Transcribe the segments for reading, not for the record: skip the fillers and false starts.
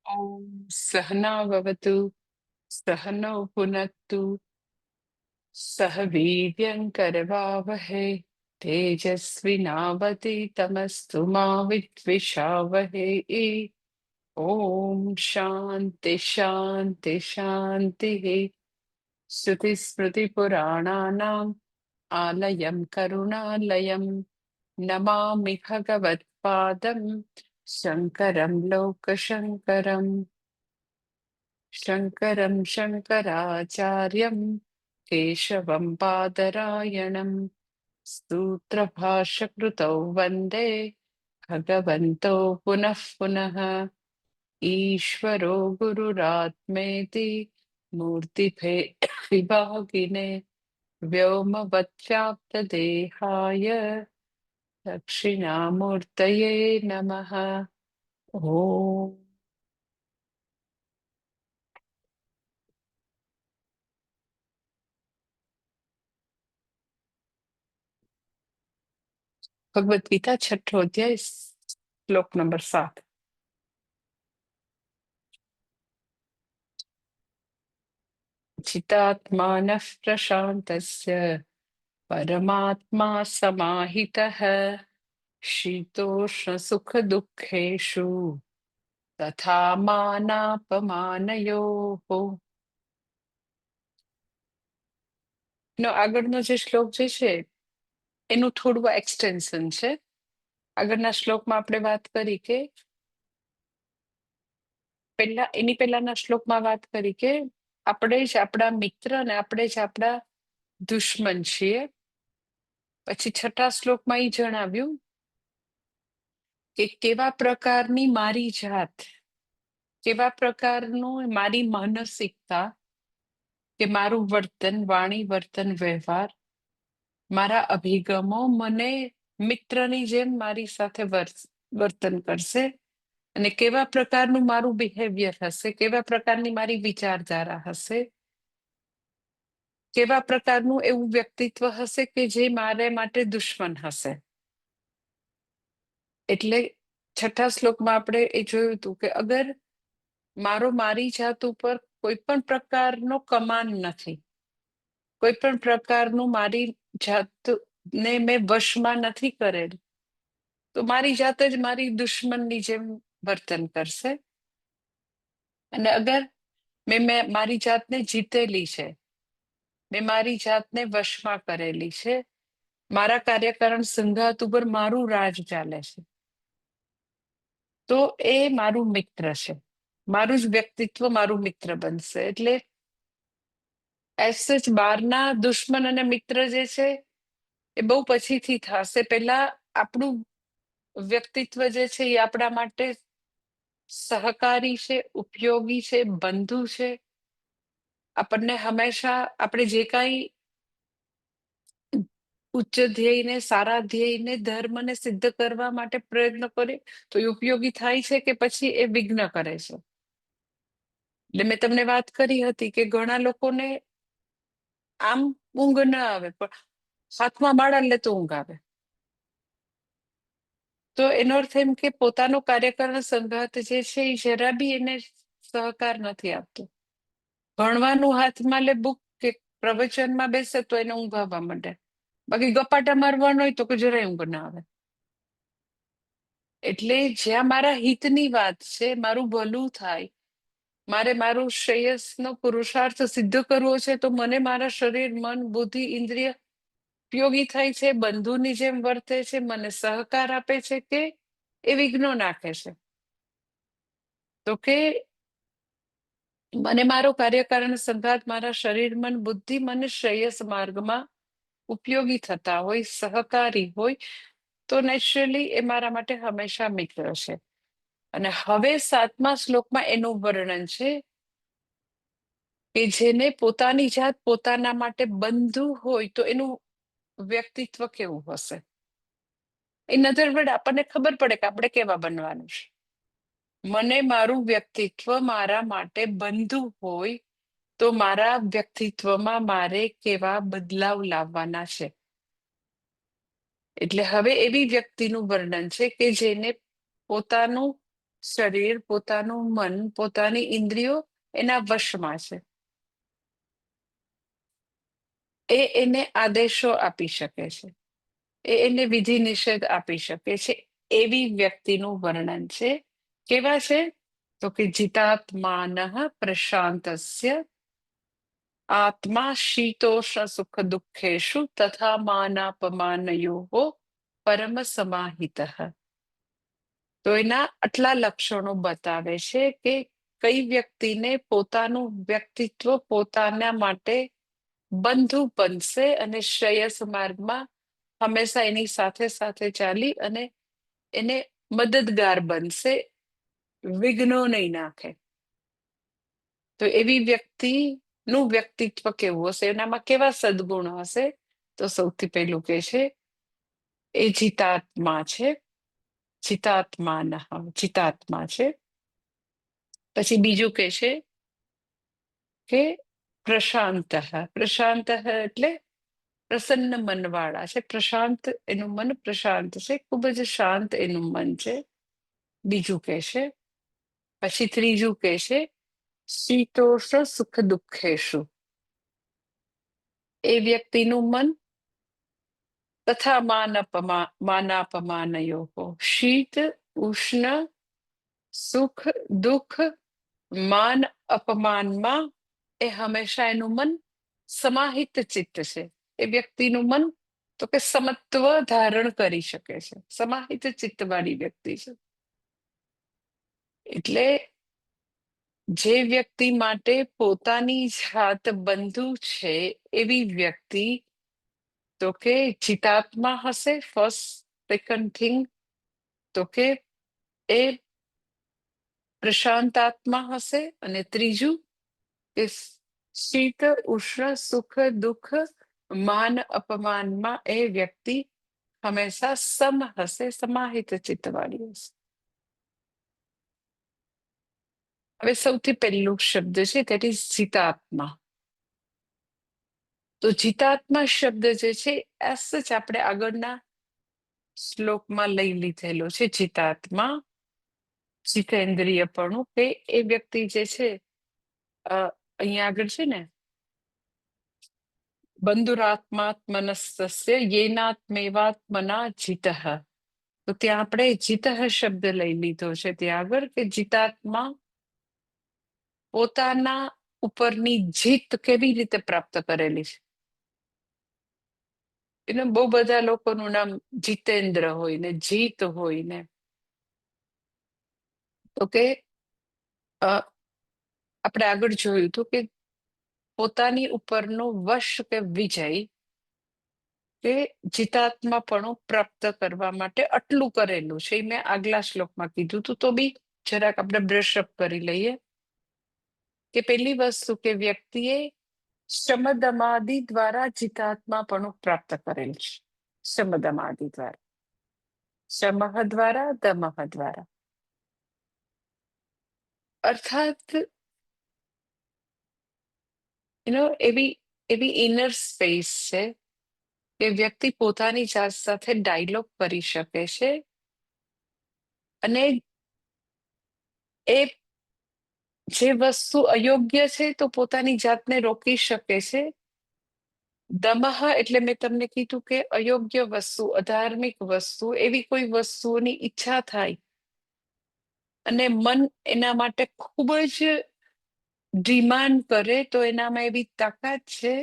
ॐ सहना भवतु सहनौ पुनत्तु सह वीर्यं करवावहै तेजस्विनावतीतमस्तु मा विद्विषावहै। ॐ शान्ति शान्ति शान्तिः। श्रुतिस्मृतिपुराणानाम् आलयं करुणालयं नमामि भगवत्पादं शङ्करं लोकशङ्करम्। शङ्करं शङ्कराचार्यं केशवं पादरायणं सूत्रभाष्यकृतौ वन्दे भगवन्तौ पुनः पुनः। ईश्वरो गुरुरात्मेति मूर्तिभेदविभागिने व्योमवद्व्याप्तदेहाय दक्षिणामूर्तये नमः। ॐ भगवत गीता छठो अध्याय श्लोक नंबर 7। चितात्मानः प्रशान्तस्य परमात्मा समाहितः शीतोष्णसुखदुःखेषु तथा માનાપમાનયોઃ। નો આગળનો જે શ્લોક જે છે એનું થોડું એક્સટેન્શન છે. આગળના શ્લોકમાં આપણે વાત કરી કે એની પહેલાના શ્લોકમાં વાત કરી કે આપણે જ આપણા મિત્ર અને આપણે જ આપણા દુશ્મન છીએ. પછી છઠ્ઠા શ્લોકમાં એ જણાવ્યું કે કેવા પ્રકારની મારી જાત, કેવા પ્રકારનું મારી માનસિકતા, કે મારું વર્તન, વાણી, વર્તન, વ્યવહાર, મારા અભિગમો મને મિત્રની જેમ મારી સાથે વર્તન કરશે અને કેવા પ્રકારનું મારું બિહેવિયર હશે, કેવા પ્રકારની મારી વિચારધારા હશે, કેવા પ્રકારનું એવું વ્યક્તિત્વ હશે કે જે મારે માટે દુશ્મન હશે. એટલે છઠ્ઠા શ્લોકમાં આપણે એ જોયું હતું કે અગર મારી જાત ઉપર કોઈ પણ પ્રકારનો કમાન નથી, કોઈ પણ પ્રકારનું મારી જાતને મેં વશમાં નથી કરેલ, તો મારી જાત જ મારી દુશ્મનની જેમ વર્તન કરશે. અને અગર મેં મારી જાતને જીતેલી છે, મેં મારી જાતને વશમાં કરેલી છે, મારા કાર્યકારણ સંઘાત ઉપર મારું રાજ ચાલે છે, તો એ મારું મિત્ર છે, મારું જ વ્યક્તિત્વ મારું મિત્ર બનશે. એટલે એઝ સચ બહારના દુશ્મન અને મિત્ર જે છે એ બહુ પછીથી થશે. પહેલા આપણું વ્યક્તિત્વ જે છે એ આપણા માટે સહકારી છે, ઉપયોગી છે, બંધુ છે. આપણને હંમેશા આપણે જે કાંઈ ઉચ્ચ ધ્યેયને, સારા ધ્યેયને, ધર્મને સિદ્ધ કરવા માટે પ્રયત્ન કરીએ તો એ ઉપયોગી થાય છે કે પછી એ વિઘ્ન કરે છે. એટલે મેં તમને વાત કરી હતી કે ઘણા લોકોને આમ ઊંઘ ન આવે પણ હાથમાં માળા લે તો ઊંઘ આવે. તો એનો અર્થ એમ કે પોતાનો કાર્યકારણ સંઘાત જે છે એ જરા બી એને સહકાર નથી આપતો. ભણવાનું હાથમાં લે બુક કે પ્રવચનમાં બેસે તો એને ઊંઘ આવવા માંડે, બાકી ગપાટા મારવાનો હોય તો કે જરાય ઊંઘ ના આવે. એટલે જ્યાં મારા હિતની વાત છે, મારું ભલું થાય, મારે મારું શ્રેયસનો પુરુષાર્થ સિદ્ધ કરવો છે, તો મને મારા શરીર, મન, બુદ્ધિ, ઇન્દ્રિય ઉપયોગી થાય છે, બંધુની જેમ વર્તે છે, મને સહકાર આપે છે કે એ વિઘ્નો નાખે છે. તો કે મને મારો કાર્યકારણ સંઘાત, મારા શરીર, મન, બુદ્ધિ મને શ્રેયસ માર્ગમાં ઉપયોગી થતા હોય, સહકારી હોય, તો નેચરલી એ મારા માટે હંમેશા મિત્ર છે. અને હવે 7મા શ્લોકમાં એનું વર્ણન છે કે જેને પોતાની જાત પોતાના માટે બંધુ હોય તો એનું વ્યક્તિત્વ કેવું હશે. એ નજર વડે આપણને ખબર પડે કે આપણે કેવા બનવાનું છે. મને મારું વ્યક્તિત્વ મારા માટે બંધુ હોય તો મારા વ્યક્તિત્વમાં મારે કેવા બદલાવ લાવવાના છે. એટલે હવે એવી વ્યક્તિનું વર્ણન છે કે જેને પોતાનું શરીર, પોતાનું મન, પોતાની ઇન્દ્રિયો એના વશમાં છે. એ એને આદેશો આપી શકે છે, એ એને વિધિ નિષેધ આપી શકે છે. એવી વ્યક્તિનું વર્ણન છે. કેવા છે? તો કે જિતાત્માન પ્રશાંતસ્ય આત્મા શીતોષ્ણ સુખ દુઃખેશુ તથા માનાપમાનયો પરમ સમાહિત. તો એના આટલા લક્ષણો બતાવે છે કે કઈ વ્યક્તિને પોતાનું વ્યક્તિત્વ પોતાના માટે બંધુ બનશે અને શ્રેયસ માર્ગમાં હંમેશા એની સાથે સાથે ચાલી અને એને મદદગાર બનશે, વિઘ્નો નહીં નાખે. તો એવી વ્યક્તિનું વ્યક્તિત્વ કેવું હશે, એનામાં કેવા સદગુણ હશે? તો સૌથી પહેલું કે છે એ જીતાત્મા છે, જીતાત્મા છે. પછી બીજું કે છે કે પ્રશાંત. પ્રશાંત એટલે પ્રસન્ન મનવાળા છે. પ્રશાંત, એનું મન પ્રશાંત છે, ખૂબ જ શાંત એનું મન છે. બીજું કે છે. પછી ત્રીજું કે છે શીતોષ્ણ સુખ દુઃખેશુ. એ વ્યક્તિનું મન તથા માનાપમાનયો, શીત ઉષ્ણ સુખ દુઃખ માન અપમાનમાં એ હંમેશા એનું મન સમાહિત ચિત્ત છે. એ વ્યક્તિનું મન તો કે સમત્વ ધારણ કરી શકે છે, સમાહિત ચિત્ત વાળી વ્યક્તિ છે. એટલે જે વ્યક્તિ માટે પોતાની જાત બંધુ છે એવી વ્યક્તિ તો કે ચિતાત્મા હશે. ફર્સ્ટ સેકન્ડ થિંગ તો કે એ પ્રશાંતાત્મા હશે. અને ત્રીજું કે શીત ઉષ્ણ સુખ દુઃખ માન અપમાનમાં એ વ્યક્તિ હંમેશા સમ હશે, સમાહિત ચિત્તવાળી હશે. હવે સૌથી પહેલું શબ્દ છે દેટ ઇઝ જીતાત્મા. તો જીતાત્મા શબ્દ જે છે એસ જ આપણે આગળના શ્લોકમાં લઈ લીધેલો છે. જીતાત્મા, જીતેન્દ્રિયપણું, કે એ વ્યક્તિ જે છે અહીંયા આગળ છે ને બંધુરાત્માત્મનસ્તસ્ય યેનાત્મેવાત્મના જીતઃ. તો ત્યાં આપણે જીતઃ શબ્દ લઈ લીધો છે ત્યાં આગળ, કે જીતાત્મા પોતાના ઉપરની જીત કેવી રીતે પ્રાપ્ત કરેલી છે. એને બહુ બધા લોકોનું નામ જીતેન્દ્ર હોય ને જીત હોય ને, તો કે આપણે આગળ જોયું હતું કે પોતાની ઉપરનો વશ કે વિજય કે જીતાત્માપણું પ્રાપ્ત કરવા માટે આટલું કરેલું છે. મેં આગલા શ્લોકમાં કીધું હતું, તો બી જરાક આપણે બ્રશઅપ કરી લઈએ કે પેલી વસ્તુ કે વ્યક્તિએ શમદમાદિ દ્વારા જીતાત્માપણું પ્રાપ્ત કરેલ છે. શમદમાદિ દ્વારા, શમઃ દ્વારા, દમઃ દ્વારા. અર્થાત એવી ઇનર સ્પેસ છે કે વ્યક્તિ પોતાની જાત સાથે ડાયલોગ કરી શકે છે અને એ જે વસ્તુ અયોગ્ય છે તો પોતાની જાતને રોકી શકે છે. દમઃ એટલે મેં તમને કીધું કે અયોગ્ય વસ્તુ, અધાર્મિક વસ્તુ, એવી કોઈ વસ્તુઓની ઈચ્છા થાય અને મન એના માટે ખૂબ જ ડિમાન્ડ કરે તો એનામાં એવી તાકાત છે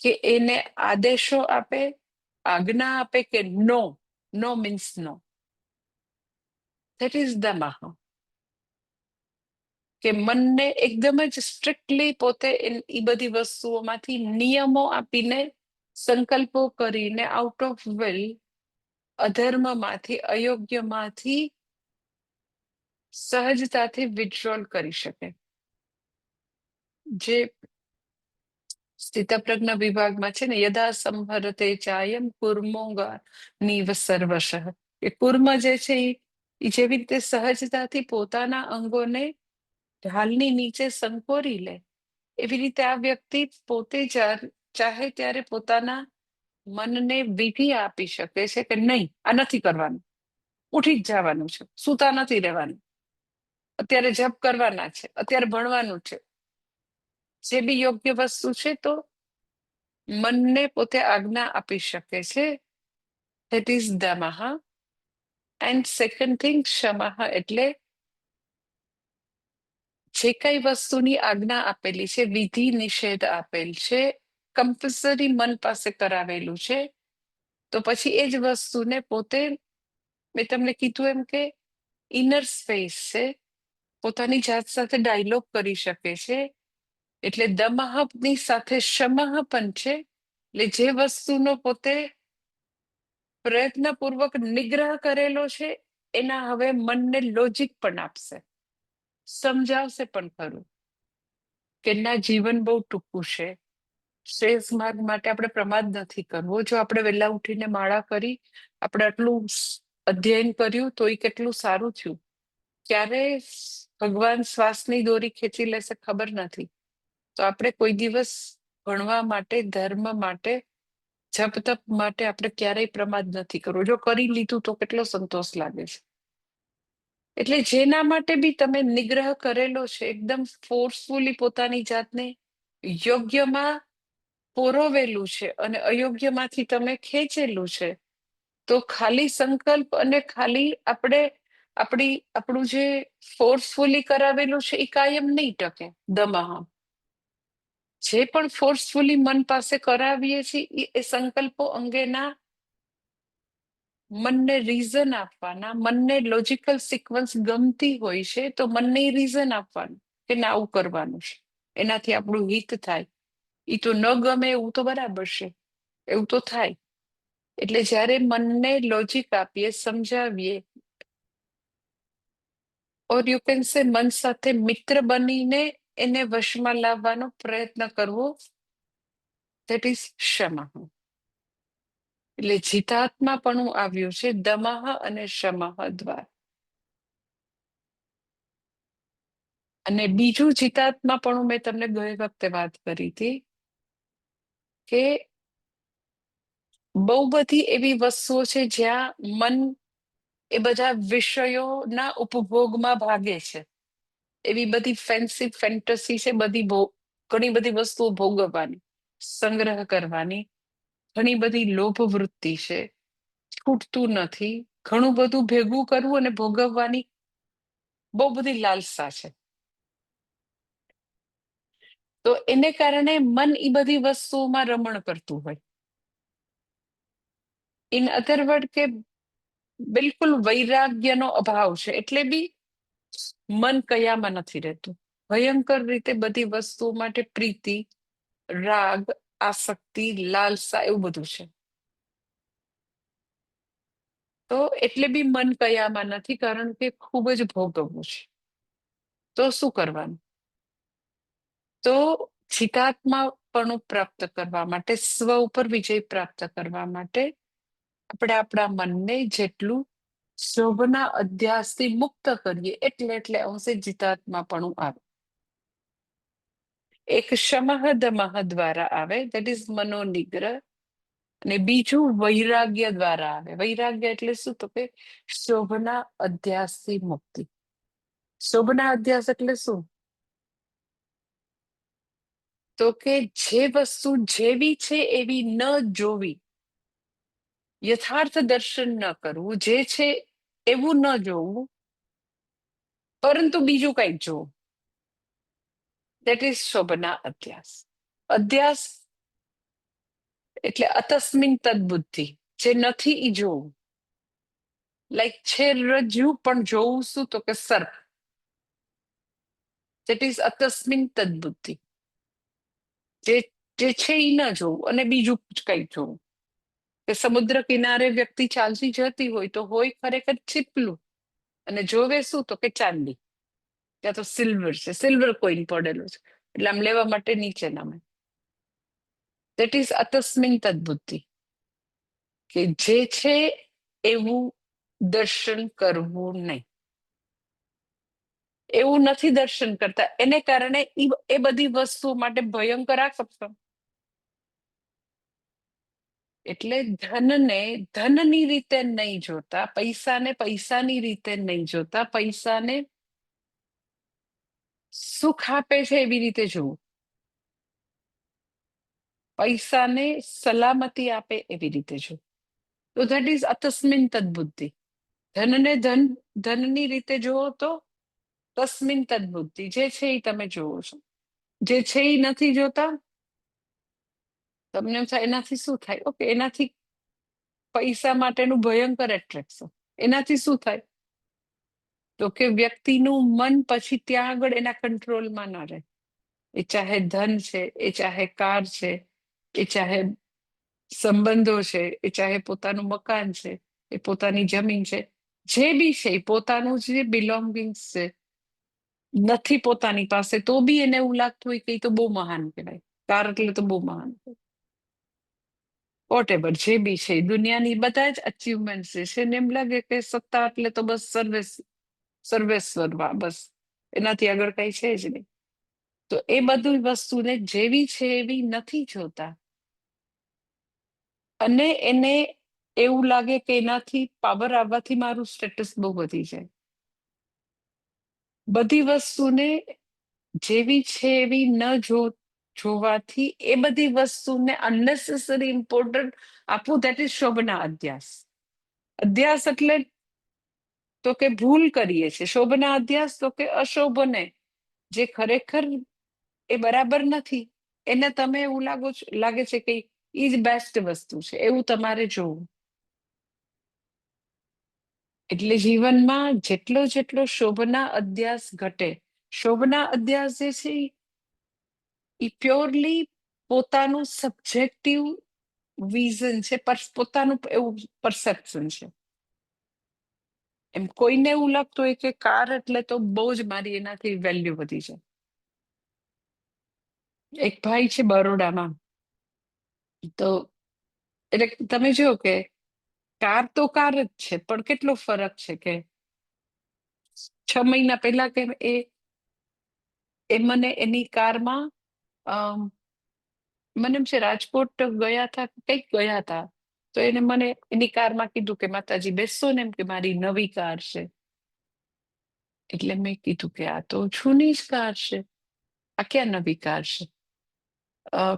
કે એને આદેશો આપે, આજ્ઞા આપે કે no. No means no. That is દમઃ. કે મનને એકદમ જ સ્ટ્રિક્ટલી પોતે એ બધી વસ્તુઓમાંથી નિયમો આપીને, સંકલ્પો કરીને આઉટ ઓફ વિલ અધર્મમાંથી, અયોગ્યમાંથી સહજતાથી વિડ્રોલ કરી શકે. જે સ્થિતપ્રજ્ઞ વિભાગમાં છે ને, યદા સંહરતે ચાયમ કુર્મોગા નીવ સર્વશઃ. એ કુર્મ જે છે એ જેવી રીતે સહજતાથી પોતાના અંગોને ઢાલની નીચે સંકોરી લે, એવી રીતે આ વ્યક્તિ પોતે ચાહે ત્યારે પોતાના મનને વિધિ આપી શકે છે કે નહીં, આ નથી કરવાનું, ઉઠી જ જવાનું છે, સૂતા નથી રહેવાનું. અત્યારે જપ કરવાના છે, અત્યારે ભણવાનું છે, જે બી યોગ્ય વસ્તુ છે, તો મનને પોતે આજ્ઞા આપી શકે છે. ધેટ ઇઝ દમઃ. એન્ડ સેકન્ડ થિંગ શમઃ, એટલે જે કઈ વસ્તુની આજ્ઞા આપેલી છે, વિધિ નિષેધ આપેલ છે, કમ્પલસરી મન પાસે કરાવેલું છે, તો પછી એ જ વસ્તુને પોતે, મેં તમને કીધું એમ કે ઇનર સ્પેસ છે, પોતાની જાત સાથે ડાયલોગ કરી શકે છે. એટલે દમઃની સાથે શમઃ પણ છે. એટલે જે વસ્તુનો પોતે પ્રયત્નપૂર્વક નિગ્રહ કરેલો છે, એના હવે મનને લોજિક પણ આપશે, સમજાવશે પણ ખરું કે ના, જીવન બહુ ટૂંકું છે, શ્રેષ્ઠ માર્ગ માટે આપણે પ્રમાદ નથી કરવો. જો આપણે વહેલા ઉઠીને માળા કરી, આપણે આટલું અધ્યયન કર્યું, તો એ કેટલું સારું થયું. ક્યારે ભગવાન શ્વાસની દોરી ખેંચી લેશે ખબર નથી. તો આપણે કોઈ દિવસ ભણવા માટે, ધર્મ માટે, જપ તપ માટે આપણે ક્યારેય પ્રમાદ નથી કરવો. જો કરી લીધું તો કેટલો સંતોષ લાગે છે. એટલે જેના માટે બી તમે નિગ્રહ કરેલો છે, એકદમ ફોર્સફુલી પોતાની જાતને યોગ્યમાં પોરોવેલું છે અને અયોગ્યમાંથી તમે ખેંચેલું છે, તો ખાલી સંકલ્પ અને ખાલી આપણું જે ફોર્સફુલી કરાવેલું છે, એ કાયમ નહીં ટકે. દમઃ જે પણ ફોર્સફુલી મન પાસે કરાવીએ છીએ, એ સંકલ્પો અંગેના મનને રીઝન આપવાના, મનને લોજિકલ સિક્વન્સ ગમતી હોય છે, તો મનને રીઝન આપવાનું કે ના, આવું કરવાનું છે, એનાથી આપણું હિત થાય. એ તો ન ગમે એવું તો બરાબર છે, એવું તો થાય. એટલે જ્યારે મનને લોજિક આપીએ, સમજાવીએ, ઓર યુ કેન સે મન સાથે મિત્ર બનીને એને વશમાં લાવવાનો પ્રયત્ન કરવો, ધેટ ઇઝ ક્ષમા. એટલે જીતાત્માપણું આવ્યું છે દમઃ અને શમઃ દ્વારા. અને બીજું જીતાત્માપણું મેં તમને ગઈ વખતે વાત કરી હતી કે બહુ બધી એવી વસ્તુઓ છે જ્યાં મન એ બધા વિષયોના ઉપભોગમાં ભાગે છે. એવી બધી ફેન્સી ફેન્ટસી છે, ઘણી બધી વસ્તુઓ ભોગવવાની, સંગ્રહ કરવાની, ઘણી બધી લોભ વૃત્તિ છે, છૂટતું નથી, ઘણું બધું ભેગું કરવું અને ભોગવવાની બહુ બધી લાલસા છે. તો એને કારણે મન એ બધી વસ્તુઓમાં રમણ કરતું હોય. ઇન અધર વર્ડ કે બિલકુલ વૈરાગ્યનો અભાવ છે, એટલે બી મન કયામાં નથી રહેતું. ભયંકર રીતે બધી વસ્તુઓ માટે પ્રીતિ, રાગ, આસક્તિ, લાલસા એવું બધું છે. તો એટલે બી મન કયામાં નથી, કારણ કે ખૂબ જ ભોગવવું છે. તો શું કરવાનું? તો ચિતાત્માપણું પ્રાપ્ત કરવા માટે, સ્વ ઉપર વિજય પ્રાપ્ત કરવા માટે આપણે આપણા મનને જેટલું શોભના અધ્યાસથી મુક્ત કરીએ, એટલે અંશે જીતાત્માપણું આવે. એક શમઃ દમઃ દ્વારા આવે, દેટ ઇઝ મનોનિગ્રહ. અને બીજું વૈરાગ્ય દ્વારા આવે. વૈરાગ્ય એટલે શું? તો કે શોભના અધ્યાસથી મુક્તિ. શોભના અધ્યાસ એટલે શું? તો કે જે વસ્તુ જેવી છે એવી ન જોવી, યથાર્થ દર્શન ન કરવું, જે છે એવું ન જોવું, પરંતુ બીજું કંઈક જોવું. દેટ ઇઝ શોભના અધ્યાસ. અધ્યાસ એટલે અતસ્મિન તદબુદ્ધિ, જે નથી એ જોવું. લાઈક છે રજ્જુ, પણ જોવું શું? તો કે સર્પ. That is અતસ્મિન તદબુદ્ધિ. જે છે એ ન જોવું અને બીજું કંઈક જોવું. કે સમુદ્ર કિનારે વ્યક્તિ ચાલતી જતી હોય, તો હોય ખરેખર ચીપલું, અને જોવે શું? તો કે ચાંદી, ત્યાં તો સિલ્વર છે, સિલ્વર કોઈન પડેલો છે, એટલે આમ લેવા માટે નીચે નમે. દેટ ઇઝ અતસ્મિન તદબુદ્ધિ, કે જે છે એવું દર્શન કરવું નહીં. એવું નથી દર્શન કરતા, એને કારણે એ બધી વસ્તુઓ માટે ભયંકર આકર્ષણ. એટલે ધનને ધનની રીતે નહીં જોતા, પૈસાને પૈસાની રીતે નહીં જોતા, પૈસાને સુખ આપે છે એવી રીતે જોવું, પૈસાને સલામતી આપે એવી રીતે જોવું. તો ધેટ ઇઝ અતસ્મિન તદબુદ્ધિ. ધનને ધનની રીતે જુઓ તો તસ્મિન તદબુદ્ધિ, જે છે એ તમે જુઓ છો. જે છે એ નથી જોતા, તમને એમ થાય એનાથી શું થાય? ઓકે, એનાથી પૈસા માટેનું ભયંકર એટ્રેક્શન. એનાથી શું થાય? તો કે વ્યક્તિનું મન પછી ત્યાં આગળ એના કંટ્રોલમાં ન રહે. એ ચાહે ધન છે, એ ચાહે કાર છે, એ ચાહે સંબંધો છે, એ ચાહે પોતાનું મકાન છે, એ પોતાની જમીન છે, જે બી છે પોતાનું જે બિલોંગિંગ્સ છે, નથી પોતાની પાસે તો બી એને એવું લાગતું હોય કે એ તો બહુ મહાન કહેવાય, કાર એટલે તો બહુ મહાન. વોટ એવર જે બી છે દુનિયાની બધા જ અચીવમેન્ટ છે ને એમ લાગે કે સત્તા એટલે તો બસ સર્વેશ્વર, બસ એનાથી આગળ કઈ છે જ નહીં. તો એ બધું વસ્તુને જેવી છે એવી નથી જોતા, અને એને એવું લાગે કે એનાથી પાવર આવવાથી મારું સ્ટેટસ બહુ વધી જાય. બધી વસ્તુને જેવી છે એવી ન જોવાથી એ બધી વસ્તુને અનનેસેસરી ઇમ્પોર્ટન્ટ આપવું, દેટ ઇઝ શોભના અધ્યાસ. અધ્યાસ એટલે તો કે ભૂલ કરીએ છીએ, શોભના અધ્યાસ તો કે અશોભને, જે ખરેખર એ બરાબર નથી એને તમે એવું લાગે છે કે ઈ જ બેસ્ટ વસ્તુ છે એવું તમારે જોવું. એટલે જીવનમાં જેટલો જેટલો શોભના અધ્યાસ ઘટે, શોભના અધ્યાસ જે છે એ પ્યોરલી પોતાનું સબ્જેક્ટિવ વિઝન છે, પોતાનું એવું પરસેપ્શન છે. એમ કોઈને એવું લાગતું હોય કે કાર એટલે તો બહુ જ મારી એનાથી વેલ્યુ વધી છે. એક ભાઈ છે બરોડામાં, તો એટલે તમે જો કે કાર તો કાર જ છે, પણ કેટલો ફરક છે કે 6 મહિના પહેલા કે એ મને એની કારમાં મને એમ છે રાજકોટ ગયા હતા, કંઈક ગયા હતા, તો એને મને એની કારમાં કીધું કે માતાજી બેસશો ને, એમ કે મારી નવી કાર છે. એટલે મેં કીધું કે આ તો જૂની જ કાર છે, આ ક્યાં નવી કાર છે?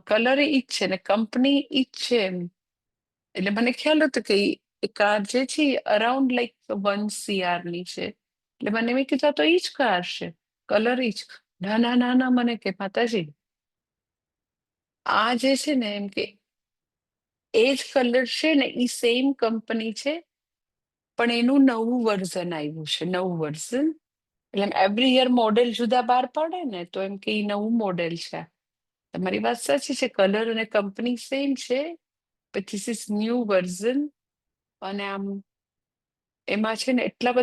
કલર ઈ જ છે ને કંપની ઈ જ છે એમ. એટલે મને ખ્યાલ હતો કે એ કાર જે છે અરાઉન્ડ લાઈક 1 CR ની છે. એટલે મને મેં કીધું તો ઈ જ કાર છે, કલર ઈ જ. ના ના ના ના, મને કે માતાજી આ જે છે ને એમ કે એ જ કલર છે ને ઈ સેમ કંપની છે, પણ એનું નવું વર્ઝન આવ્યું છે, નવું વર્ઝન. એટલે એવરી યર મોડેલ જુદા બહાર પડે ને, તો એમ કે ઈ નવું મોડેલ છે. તમારી વાત સાચી છે, કલર અને કંપની સેમ છે, but this is new version. અને આમ એમાં છે ને એટલા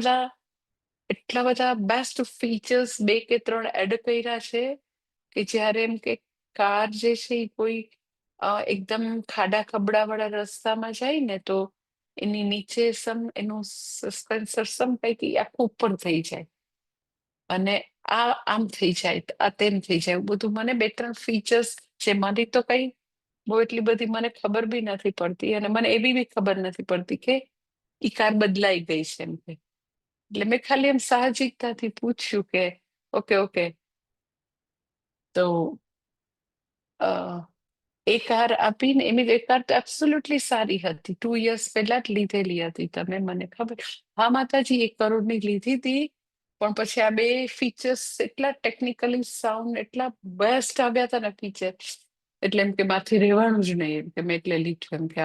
બધા બેસ્ટ ફીચર્સ 2 કે 3 એડ કર્યા છે કે જ્યારે એમ કે કાર જે છે એ કોઈ એકદમ ખાડા ખબડા વાળા રસ્તામાં જાય ને તો એની નીચે એનું સસ્પેન્સર કંઈક આખું ઉપર થઈ જાય, અને આ આમ થઈ જાય, આ તેમ થઈ જાય, એવું બધું મને 2 3 ફીચર્સ છે. મારી તો કઈ બહુ એટલી બધી મને ખબર બી નથી પડતી, અને મને એવી બી ખબર નથી પડતી કે ઈ કાર બદલાઈ ગઈ છે એમ કે. એટલે મેં ખાલી એમ સાહજિકતાથી પૂછ્યું કે ઓકે ઓકે, તો એ કાર આપીને એની એ કાર તો એબ્સોલ્યુટલી સારી હતી, 2 years પહેલા જ લીધેલી હતી, તમે મને ખબર. હા માતાજી, 1 કરોડની લીધી હતી, પણ પછી આ 2 ફીચર્સ એટલા ટેકનિકલી સાઉન્ડ એટલા બેસ્ટ આવ્યા હતા ને ફીચર, એટલે એમ કે બાથી રહેવાનું જ નહીં, એમ કે મેં એટલે લીધું. એમ કે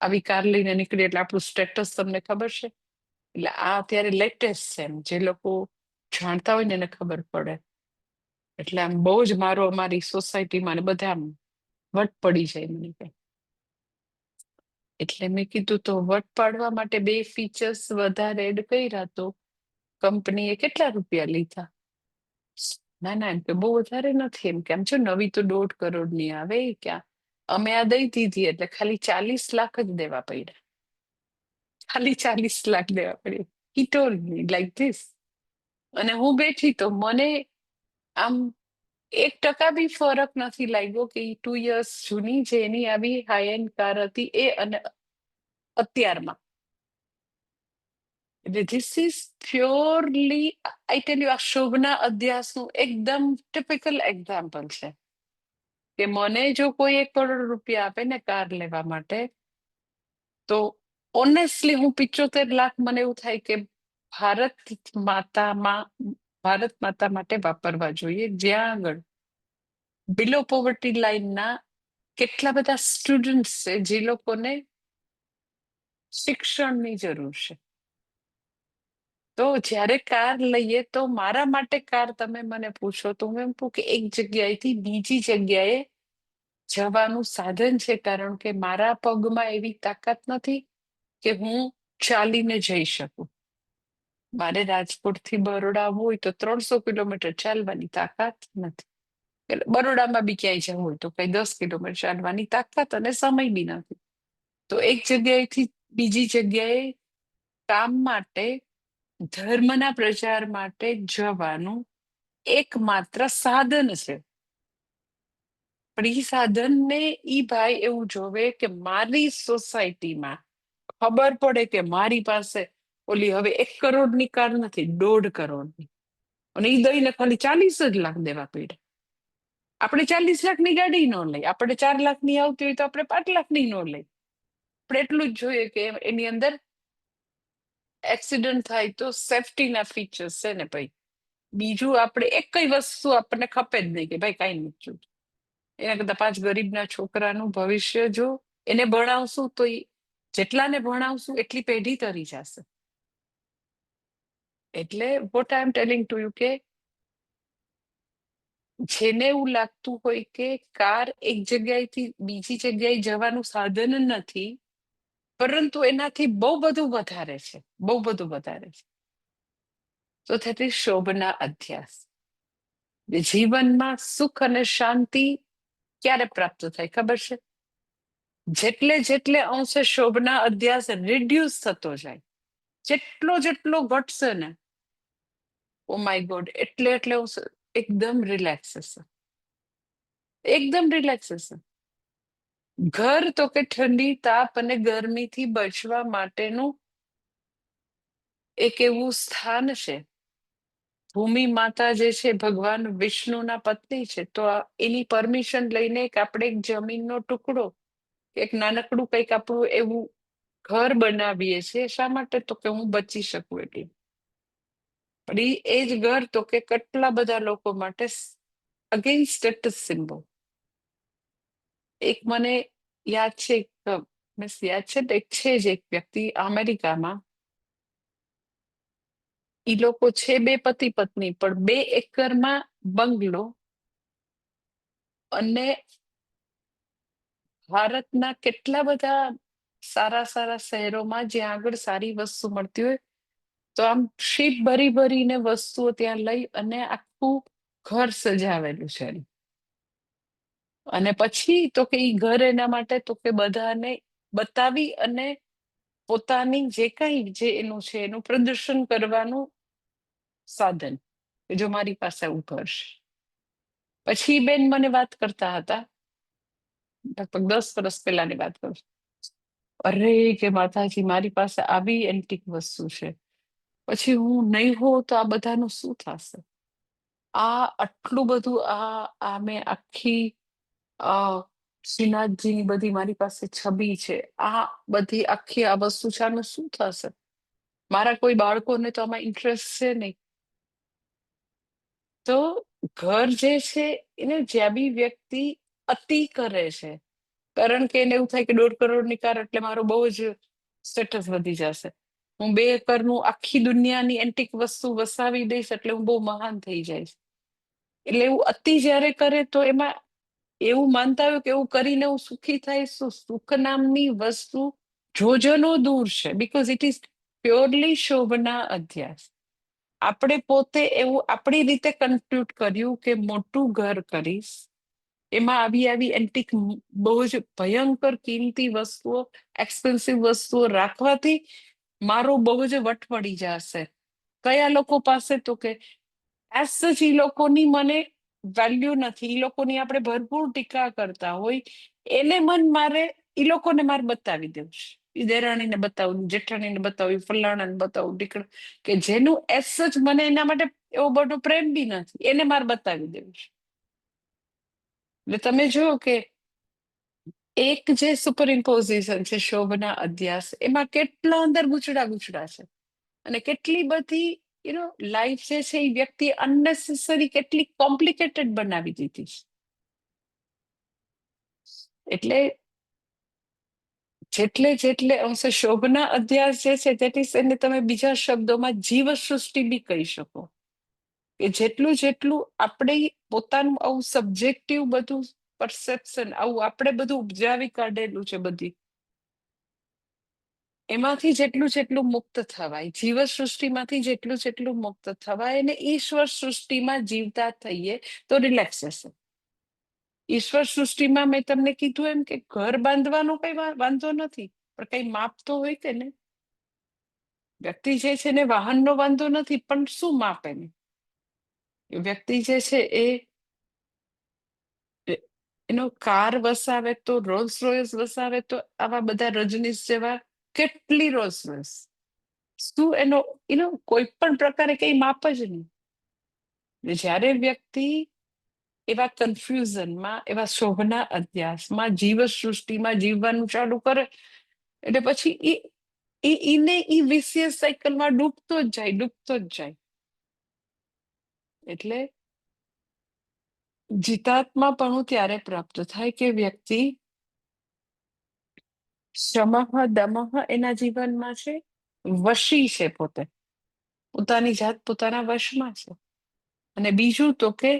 આવી કાર લઈને નીકળી એટલે આપણું સ્ટેટસ તમને ખબર છે. એટલે આ અત્યારે લેટેસ્ટ છે, એમ જે લોકો જાણતા હોય ને એને ખબર પડે. એટલે આમ બહુ જ મારો અમારી સોસાયટીમાં ને બધા આમ વટ પડી જાય મને કે. એટલે મેં કીધું તો વટ પાડવા માટે 2 ફીચર્સ વધારે એડ કર્યા, તો કંપનીએ કેટલા રૂપિયા લીધા? ના ના, એમ કે બહુ વધારે નથી, એમ કે આમ છો નવી તો 1.5 કરોડની આવે, ક્યાં અમે આ દઈ દીધી એટલે ખાલી 40 લાખ જ દેવા પડ્યા, ખાલી 40 લાખ દેવા પડ્યા. He told me like this. અને હું બેઠી તો મને આમ 1% બી ફરક નથી લાગ્યો કે 2 years જૂની જે એની આવી હાઈ એન્ડ કાર હતી એ અને અત્યારમાં. એટલે this is purely, I tell you, આ શોભના અધ્યાસનું એકદમ ટિપિકલ એક્ઝામ્પલ છે કે મને જો કોઈ 1 કરોડ રૂપિયા આપે ને કાર લેવા માટે, તો ઓનેસ્ટલી હું 75 લાખ, મને એવું થાય કે માતામાં ભારત માતા માટે વાપરવા જોઈએ, જ્યાં આગળ બિલો પોવર્ટી લાઈનના કેટલા બધા સ્ટુડન્ટ છે જે લોકોને શિક્ષણની જરૂર છે. તો જ્યારે કાર લઈએ તો મારા માટે કાર તમે મને પૂછો તો હું એમ કહું કે એક જગ્યાએથી બીજી જગ્યાએ જવાનું સાધન છે, કારણ કે મારા પગમાં એવી તાકાત નથી કે હું ચાલીને જઈ શકું. મારે રાજકોટથી બરોડા આવવું હોય તો 300 કિલોમીટર ચાલવાની તાકાત નથી. એટલે બરોડામાં બી ક્યાંય જવું હોય તો કઈ 10 કિલોમીટર ચાલવાની તાકાત અને સમય બી નથી. તો એક જગ્યાએથી બીજી જગ્યાએ કામ માટે, ધર્મના પ્રચાર માટે જવાનું એકમાત્ર સાધન છે. પણ એ સાધનને ઈ ભાઈ એવું જોવે કે મારી સોસાયટીમાં ખબર પડે કે મારી પાસે ઓલી હવે 1 કરોડની કાર નથી, 1.5 કરોડની, અને ઈ દઈને ખાલી 40 જ લાખ દેવા પડ્યા. આપણે 40 લાખની ગાડી ન લઈ, આપણે 4 લાખની આવતી હોય તો આપણે 5 લાખની ન લઈ. આપણે એટલું જ જોઈએ કે એની અંદર એક્સિડન્ટ થાય તો સેફટીના ફીચર્સ છે ને ભાઈ. બીજું આપણે એક કઈ વસ્તુ આપણને ખપે જ નહીં કે ભાઈ કઈ નથી. એના કરતા 5 ગરીબના છોકરાનું ભવિષ્ય જો એને ભણાવશું તો જેટલાને ભણાવશું એટલી પેઢી તરી જશે. એટલે what I M telling to you કે જેને એવું લાગતું હોય કે કાર એક જગ્યાએથી બીજી જગ્યાએ જવાનું સાધન નથી, પરંતુ એનાથી બહુ બધું વધારે છે, બહુ બધું વધારે છે, તો થતી શોભના અધ્યાસ. જીવનમાં સુખ અને શાંતિ ક્યારે પ્રાપ્ત થાય ખબર છે? જેટલે અંશે શોભના અધ્યાસ રિડ્યુસ થતો જાય, જેટલો ઘટશે ને, ઓ માય ગોડ, એટલે એકદમ રિલેક્સ હશે, એકદમ રિલેક્સ હશે. ઘર તો કે ઠંડી, તાપ અને ગરમીથી બચવા માટેનું એક એવું સ્થાન છે. ભૂમિ માતા જે છે ભગવાન વિષ્ણુના પત્ની છે, તો એની પરમિશન લઈને આપણે એક જમીનનો ટુકડો, એક નાનકડું કંઈક આપણું એવું ઘર બનાવીએ છીએ. શા માટે? તો કે હું બચી શકું એટલી. પણ એ જ ઘર તો કે કેટલા બધા લોકો માટે અગેન સ્ટેટસ સિમ્બોલ. એક મને યાદ છે, યાદ છે એક છે જ એક વ્યક્તિ અમેરિકામાં, ઈ લોકો છે 2 પતિ પત્ની, પણ 2 એકરમાં બંગલો, અને ભારતના કેટલા બધા સારા સારા શહેરોમાં જ્યાં આગળ સારી વસ્તુ મળતી હોય, તો આમ શીપ ભરીને વસ્તુઓ ત્યાં લઈ અને આખું ઘર સજાવેલું છે. અને પછી તો કે ઈ ઘર એના માટે તો કે બધાને બતાવી અને પોતાની જે કઈ જે એનું છે એનું પ્રદર્શન કરવાનું સાધન, કે જો મારી પાસે આવું ઘર છે. પછી બેન મને વાત કરતા હતા, લગભગ 10 વર્ષ પહેલાની વાત કરું, અરે કે માતાજી મારી પાસે આવી એન્ટિક વસ્તુ છે, પછી હું નહીં હોઉં તો આ બધાનું શું થશે? આ આટલું બધું, આ મેં આખી શ્રીનાથજીની બધી મારી પાસે છબી છે, આ બધી આખી આ વસ્તુ છે, આનું શું થશે? મારા કોઈ બાળકોને તો આમાં ઇન્ટરેસ્ટ છે નહીં. તો ઘર જે છે એને જ્યાં બી વ્યક્તિ અતિ કરે છે, કારણ કે એને એવું થાય કે 1.5 કરોડની કાર એટલે મારો બહુ જ સ્ટેટસ વધી જશે. હું 2 એકરનું આખી દુનિયાની એન્ટિક વસ્તુ વસાવી દઈશ એટલે હું બહુ મહાન થઈ જઈશ. એટલે એવું અતિ જ્યારે કરે તો એમાં એવું માનતા હોય કે એવું કરીને હું સુખી થઈશ. સુખ નામની વસ્તુ જોજનો દૂર છે, બીકોઝ ઇટ ઇઝ પ્યોરલી શોભના અધ્યાસ. આપણે પોતે એવું આપણી રીતે કન્ક્લુડ કર્યું કે મોટું ઘર કરીશ, એમાં આવી એન્ટિક બહુ જ ભયંકર કિંમતી વસ્તુઓ, એક્સપેન્સિવ વસ્તુઓ રાખવાથી મારો બહુ જ વટ પડી જશે. કયા લોકો પાસે? તો કે એઝ સચ ઈ લોકોની મને વેલ્યુ નથી, ઈ લોકોની આપણે ભરપૂર ટીકા કરતા હોય, એને મારે ઈ લોકોને મારે બતાવી દેવું છે. એ દેરાણીને બતાવું, જેઠાણીને બતાવું, ફલાણાને બતાવું, ઢીકણ, કે જેનું એસ જ મને એના માટે એવો બધો પ્રેમ બી નથી, એને મારે બતાવી દેવું છે. એટલે તમે જુઓ કે એક જે સુપરઇમ્પોઝિશન છે શોભના અધ્યાસ, એમાં કેટલા અંદર ગૂંચડા ગૂંચડા છે, અને કેટલી બધી લાઈફ જે છે એ વ્યક્તિ અનનેસેસરી કેટલી કોમ્પ્લિકેટેડ બનાવી દીધી છે. એટલે જેટલે અંશે શોભના અધ્યાસ જે છે તેટલી એને તમે બીજા શબ્દોમાં જીવસૃષ્ટિ બી કહી શકો, કે જેટલું આપણે પોતાનું આવું સબ્જેક્ટિવ બધું પરસેપ્શન, આવું આપણે બધું ઉપજાવી કાઢેલું છે બધી, એમાંથી જેટલું મુક્ત થવાય, જીવસૃષ્ટિમાંથી જેટલું મુક્ત થવાય, અને ઈશ્વર સૃષ્ટિમાં જીવતા થઈએ તો રિલેક્સેશન. ઈશ્વર સૃષ્ટિમાં મેં તમને કીધું એમ કે ઘર બાંધવાનો કઈ વાંધો નથી, પણ કઈ માપ તો હોય કે ને. વ્યક્તિ જે છે ને વાહનનો વાંધો નથી, પણ શું માપ એને? વ્યક્તિ જે છે એનો કાર વસાવે તો, રોલ્સ રોયસ વસાવે તો, આવા બધા રજનીશ જેવા કેટલી રોલ્સ રોયસ, શું એનો કોઈ પણ પ્રકારે કઈ માપ જ નહીં. જ્યારે વ્યક્તિ એવા કન્ફ્યુઝનમાં, એવા શોભના અધ્યાસમાં, જીવસૃષ્ટિમાં જીવવાનું ચાલુ કરે, એટલે પછી ઈ વિશિયસ સાયકલમાં ડૂબતો જ જાય. એટલે જીતાત્માપણું ત્યારે પ્રાપ્ત થાય કે વ્યક્તિ શમઃ દમઃ એના જીવનમાં છે, વશી છે, પોતાની જાત પોતાના વશમાં છે. અને બીજું તો કે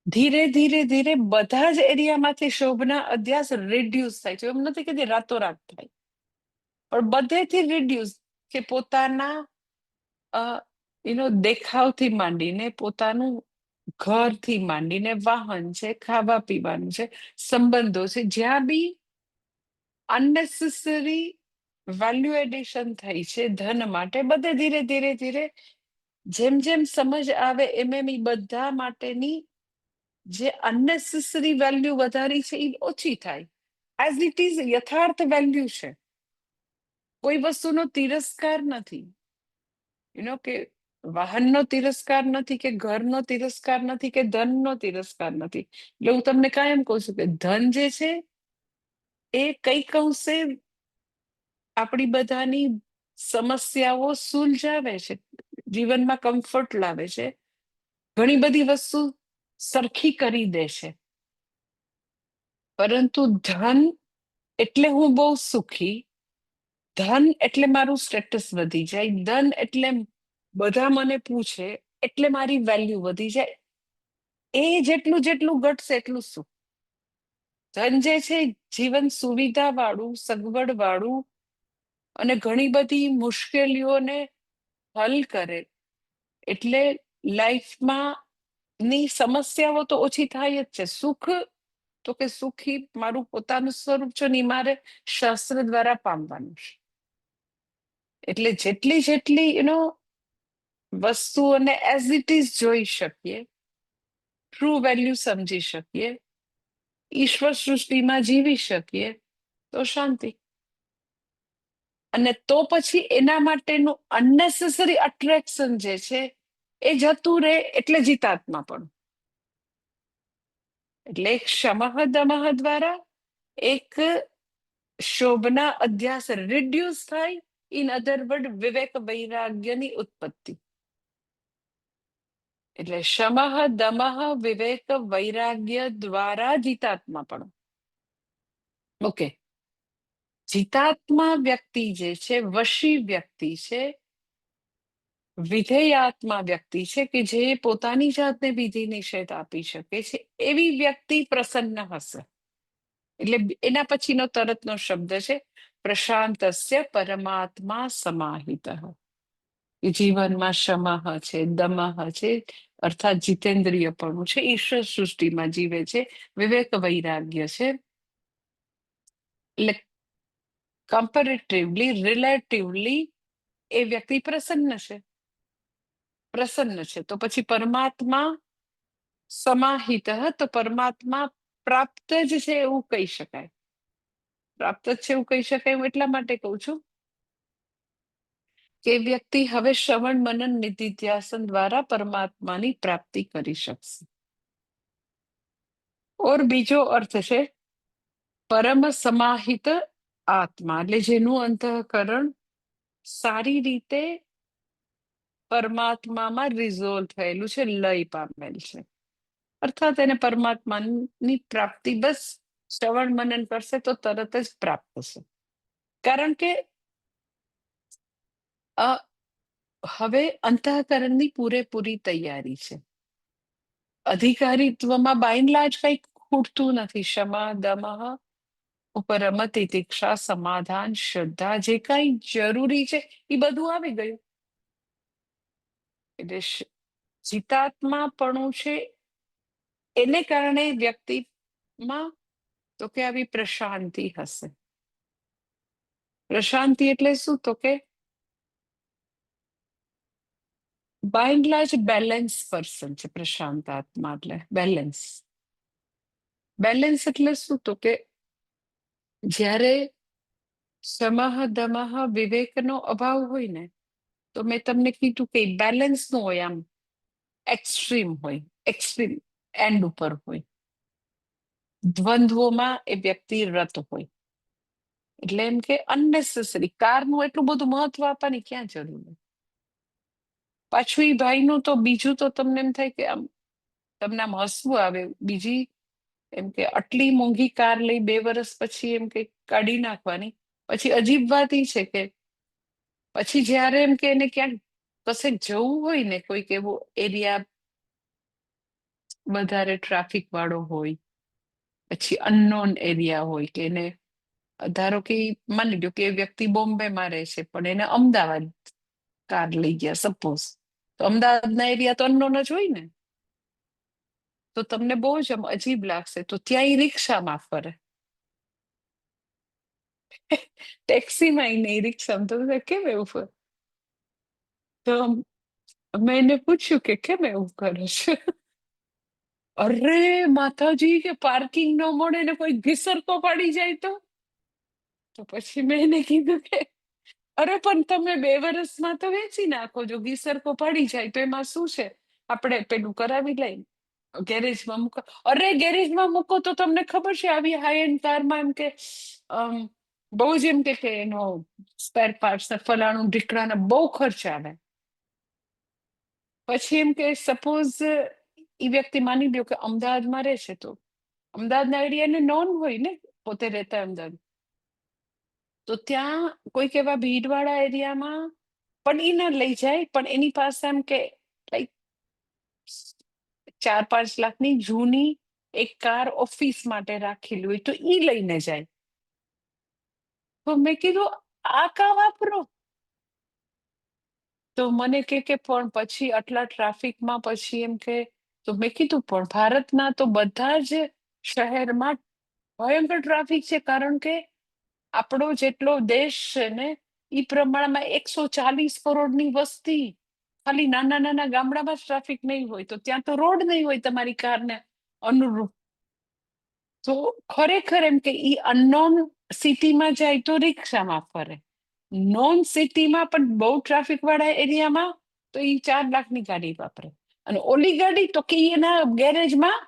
ધીરે ધીરે બધા જ એરિયામાંથી શોભના અધ્યાસ રિડ્યુસ થાય છે. એમ નથી કે રાતોરાત થાય, પણ બધેથી રિડ્યુસ, કે પોતાના દેખાવથી માંડીને, પોતાનું ઘરથી માંડીને, વાહન છે, ખાવા પીવાનું છે, સંબંધો છે, જ્યાં બી અનનેસેસરી વેલ્યુ એડિશન થઈ છે ધન માટે, બધે ધીરે જેમ સમજ આવે એમ ઈ બધા માટેની જે અનનેસેસરી વેલ્યુ વધારી છે એ ઓછી થાય. એઝ ઇટ ઇઝ યથાર્થ વેલ્યુ છે, કોઈ વસ્તુનો તિરસ્કાર નથી. કે વાહનનો તિરસ્કાર નથી, કે ઘરનો તિરસ્કાર નથી, કે ધનનો તિરસ્કાર નથી. એટલે હું તમને કાયમ કહું છું કે ધન જે છે એ કઈક અંશે આપણી બધાની સમસ્યાઓ સુલઝાવે છે, જીવનમાં કમ્ફર્ટ લાવે છે, ઘણી બધી વસ્તુ સરખી કરી દે છે. પરંતુ ધન એટલે હું બહુ સુખી, ધન એટલે મારું સ્ટેટસ વધી જાય, ધન એટલે બધા મને પૂછે, એટલે મારી વેલ્યુ વધી જાય, એ જેટલું ઘટશે એટલું સુખ. ધન જે છે જીવન સુવિધા વાળું, સગવડ વાળું, અને ઘણી બધી મુશ્કેલીઓને હલ કરે, એટલે લાઈફમાં ની સમસ્યાઓ તો ઓછી થાય જ છે. સુખ તો કે સુખી મારું પોતાનું સ્વરૂપ છે ને મારે શાસ્ત્ર દ્વારા પામવાનું છે. એટલે જેટલી વસ્તુઓને એઝ ઇટ ઇઝ જોઈ શકીએ, ટ્રુ વેલ્યુ સમજી શકીએ, ઈશ્વર સૃષ્ટિમાં જીવી શકીએ તો શાંતિ. અને તો પછી એના માટેનું અનનેસેસરી અટ્રેક્શન જે છે એ જતું રહે, એટલે જીતાત્મા પણ. એટલે એક શમઃ દમઃ દ્વારા એક શોભના અધ્યાસ રિડ્યુસ થાય, ઇન અધર વર્ડ વિવેક વૈરાગ્યની ઉત્પત્તિ. એટલે શમઃ દમઃ વિવેક વૈરાગ્ય દ્વારા જીતાત્મા પણ. ઓકે, જીતાત્મા વ્યક્તિ જે છે, વશી વ્યક્તિ છે, વિધેયાત્મા વ્યક્તિ છે, કે જે પોતાની જાતને વિધિ નિષેધ આપી શકે છે, એવી વ્યક્તિ પ્રસન્ન હશે. એટલે એના પછીનો તરતનો શબ્દ છે પ્રશાંતસ્ય પરમાત્મા સમાહિત. જીવનમાં શમઃ છે, દમઃ છે, અર્થાત જીતેન્દ્રિયપણું છે, ઈશ્વર સૃષ્ટિમાં જીવે છે, વિવેક વૈરાગ્ય છે. એટલે કમ્પેરેટિવલી, રિલેટિવલી એ વ્યક્તિ પ્રસન્ન છે. તો પછી પરમાત્મા સમાહિત, તો પરમાત્મા પ્રાપ્ત જ છે એવું કહી શકાય. પ્રાપ્ત જ છે એવું કહી શકાય. હું એટલા માટે કહું છું કે વ્યક્તિ હવે શ્રવણ મનન નિધિધ્યાસન દ્વારા પરમાત્માની પ્રાપ્તિ કરી શકશે. ઓર બીજો અર્થ છે પરમ સમાહિત આત્મા, એટલે જેનું અંતઃકરણ સારી રીતે પરમાત્મામાં રિઝોલ્વ થયેલું છે, લય પામેલ છે. અર્થાત એને પરમાત્માની પ્રાપ્તિ બસ શ્રવણ મનન કરશે તો તરત જ પ્રાપ્ત થશે. કારણ કે હવે અંતઃકરણની પૂરેપૂરી તૈયારી છે. અધિકારીત્વમાં બાયનલાજ કઈ ખૂટતું નથી. ક્ષમા, દમઃ, ઉપરમ, તિતિક્ષા, સમાધાન, શ્રદ્ધા, જે કઈ જરૂરી છે એ બધું આવી ગયું. એટલે ચિતાત્માપણું છે એને કારણે વ્યક્તિમાં તો કે આવી પ્રશાંતિ હશે. પ્રશાંતિ એટલે શું? તો કે by and large balance person છે પ્રશાંત આત્મા. એટલે બેલેન્સ. બેલેન્સ એટલે શું? તો કે જ્યારે સમહ દમહ વિવેકનો અભાવ હોય ને, તો મેં તમને કીધું કે બેલેન્સ નું હોય, આમ એક્સ્ટ્રીમ હોય, એક્સ્ટ્રીમ એન્ડ ઉપર હોય. દ્વંદ્વોમાં એ વ્યક્તિ રત હોય. એટલે એમ કે અનનેસેસરી કારનું એટલું બધું મહત્વ આપવાની ક્યાં જરૂર નથી. પાછું એ ભાઈનું તો બીજું તો તમને એમ થાય કે આમ તમને આમ હસવું આવે. બીજી એમ કે આટલી મોંઘી કાર લઈ 2 વર્ષ પછી એમ કે કાઢી નાખવાની. પછી અજીબ વાત એ છે કે પછી જયારે એમ કે એને ક્યાંક કશે જવું હોય ને, કોઈક એવો એરિયા વધારે ટ્રાફિક વાળો હોય, પછી અનનોન એરિયા હોય, કે એને ધારો કે માની લો કે એ વ્યક્તિ બોમ્બેમાં રહે છે પણ એને અમદાવાદ કાર લઈ ગયા સપોઝ, તો અમદાવાદના એરિયા તો અનનોન જ હોય ને. તો તમને બહુ જ આમ અજીબ લાગશે. તો ત્યાં એ રિક્ષામાં ફરે. ટેક્સીમાં નહીં, રિક્ષામાં. તો કેમ એવું ફરે? તો મેં એને પૂછ્યું કે કેમ એવું કરે છે? અરે માતાજી, કે પાર્કિંગ ન મળે ને કોઈ ઘીસરકો પાડી જાય તો પછી મેં એને કીધું કે અરે પણ તમે 2 વર્ષમાં તો વેચી નાખો. જો ઘીસરકો પડી જાય તો એમાં શું છે, આપણે પેલું કરાવી લઈ ગેરેજમાં મૂકો. અરે ગેરેજમાં મૂકો તો તમને ખબર છે આવી હાઈ એન્ડ કારમાં એમ કે બહુ જ એમ કે એનો સ્પેર પાર્ટ્સ ને ફલાણું ઢીકણાના બહુ ખર્ચ આવે. પછી એમ કે સપોઝ એ વ્યક્તિ માની લ્યો કે અમદાવાદમાં રહે છે, તો અમદાવાદના એરિયાને નોન હોય ને, પોતે રહેતા અમદાવાદ, તો ત્યાં કોઈક એવા ભીડવાળા એરિયામાં પણ એ ના લઈ જાય. પણ એની પાસે એમ કે લાઈક 4-5 લાખની જૂની એક કાર ઓફિસ માટે રાખેલી હોય તો ઈ લઈને જાય. તો મેં કીધું આ કા વાપરો? તો મને કે પણ પછી આટલા ટ્રાફિકમાં પછી એમ કે, તો મેં કીધું પણ ભારતના તો બધા જ શહેરમાં ભયંકર ટ્રાફિક છે. કારણ કે આપણો જેટલો દેશ છે ને એ પ્રમાણમાં 140 કરોડની વસ્તી. ખાલી નાના નાના ગામડામાં જ ટ્રાફિક નહીં હોય તો ત્યાં તો રોડ નહીં હોય તમારી કારને અનુરૂપ. તો ખરેખર એમ કે ઈ અનનોન સિટીમાં જાય તો રિક્ષામાં ફરે. નોન સિટીમાં પણ બહુ ટ્રાફિક વાળા એરિયામાં તો ઈ 4 લાખની ગાડી વાપરે. અને ઓલી ગાડી તો કે ઈ એના ગેરેજમાં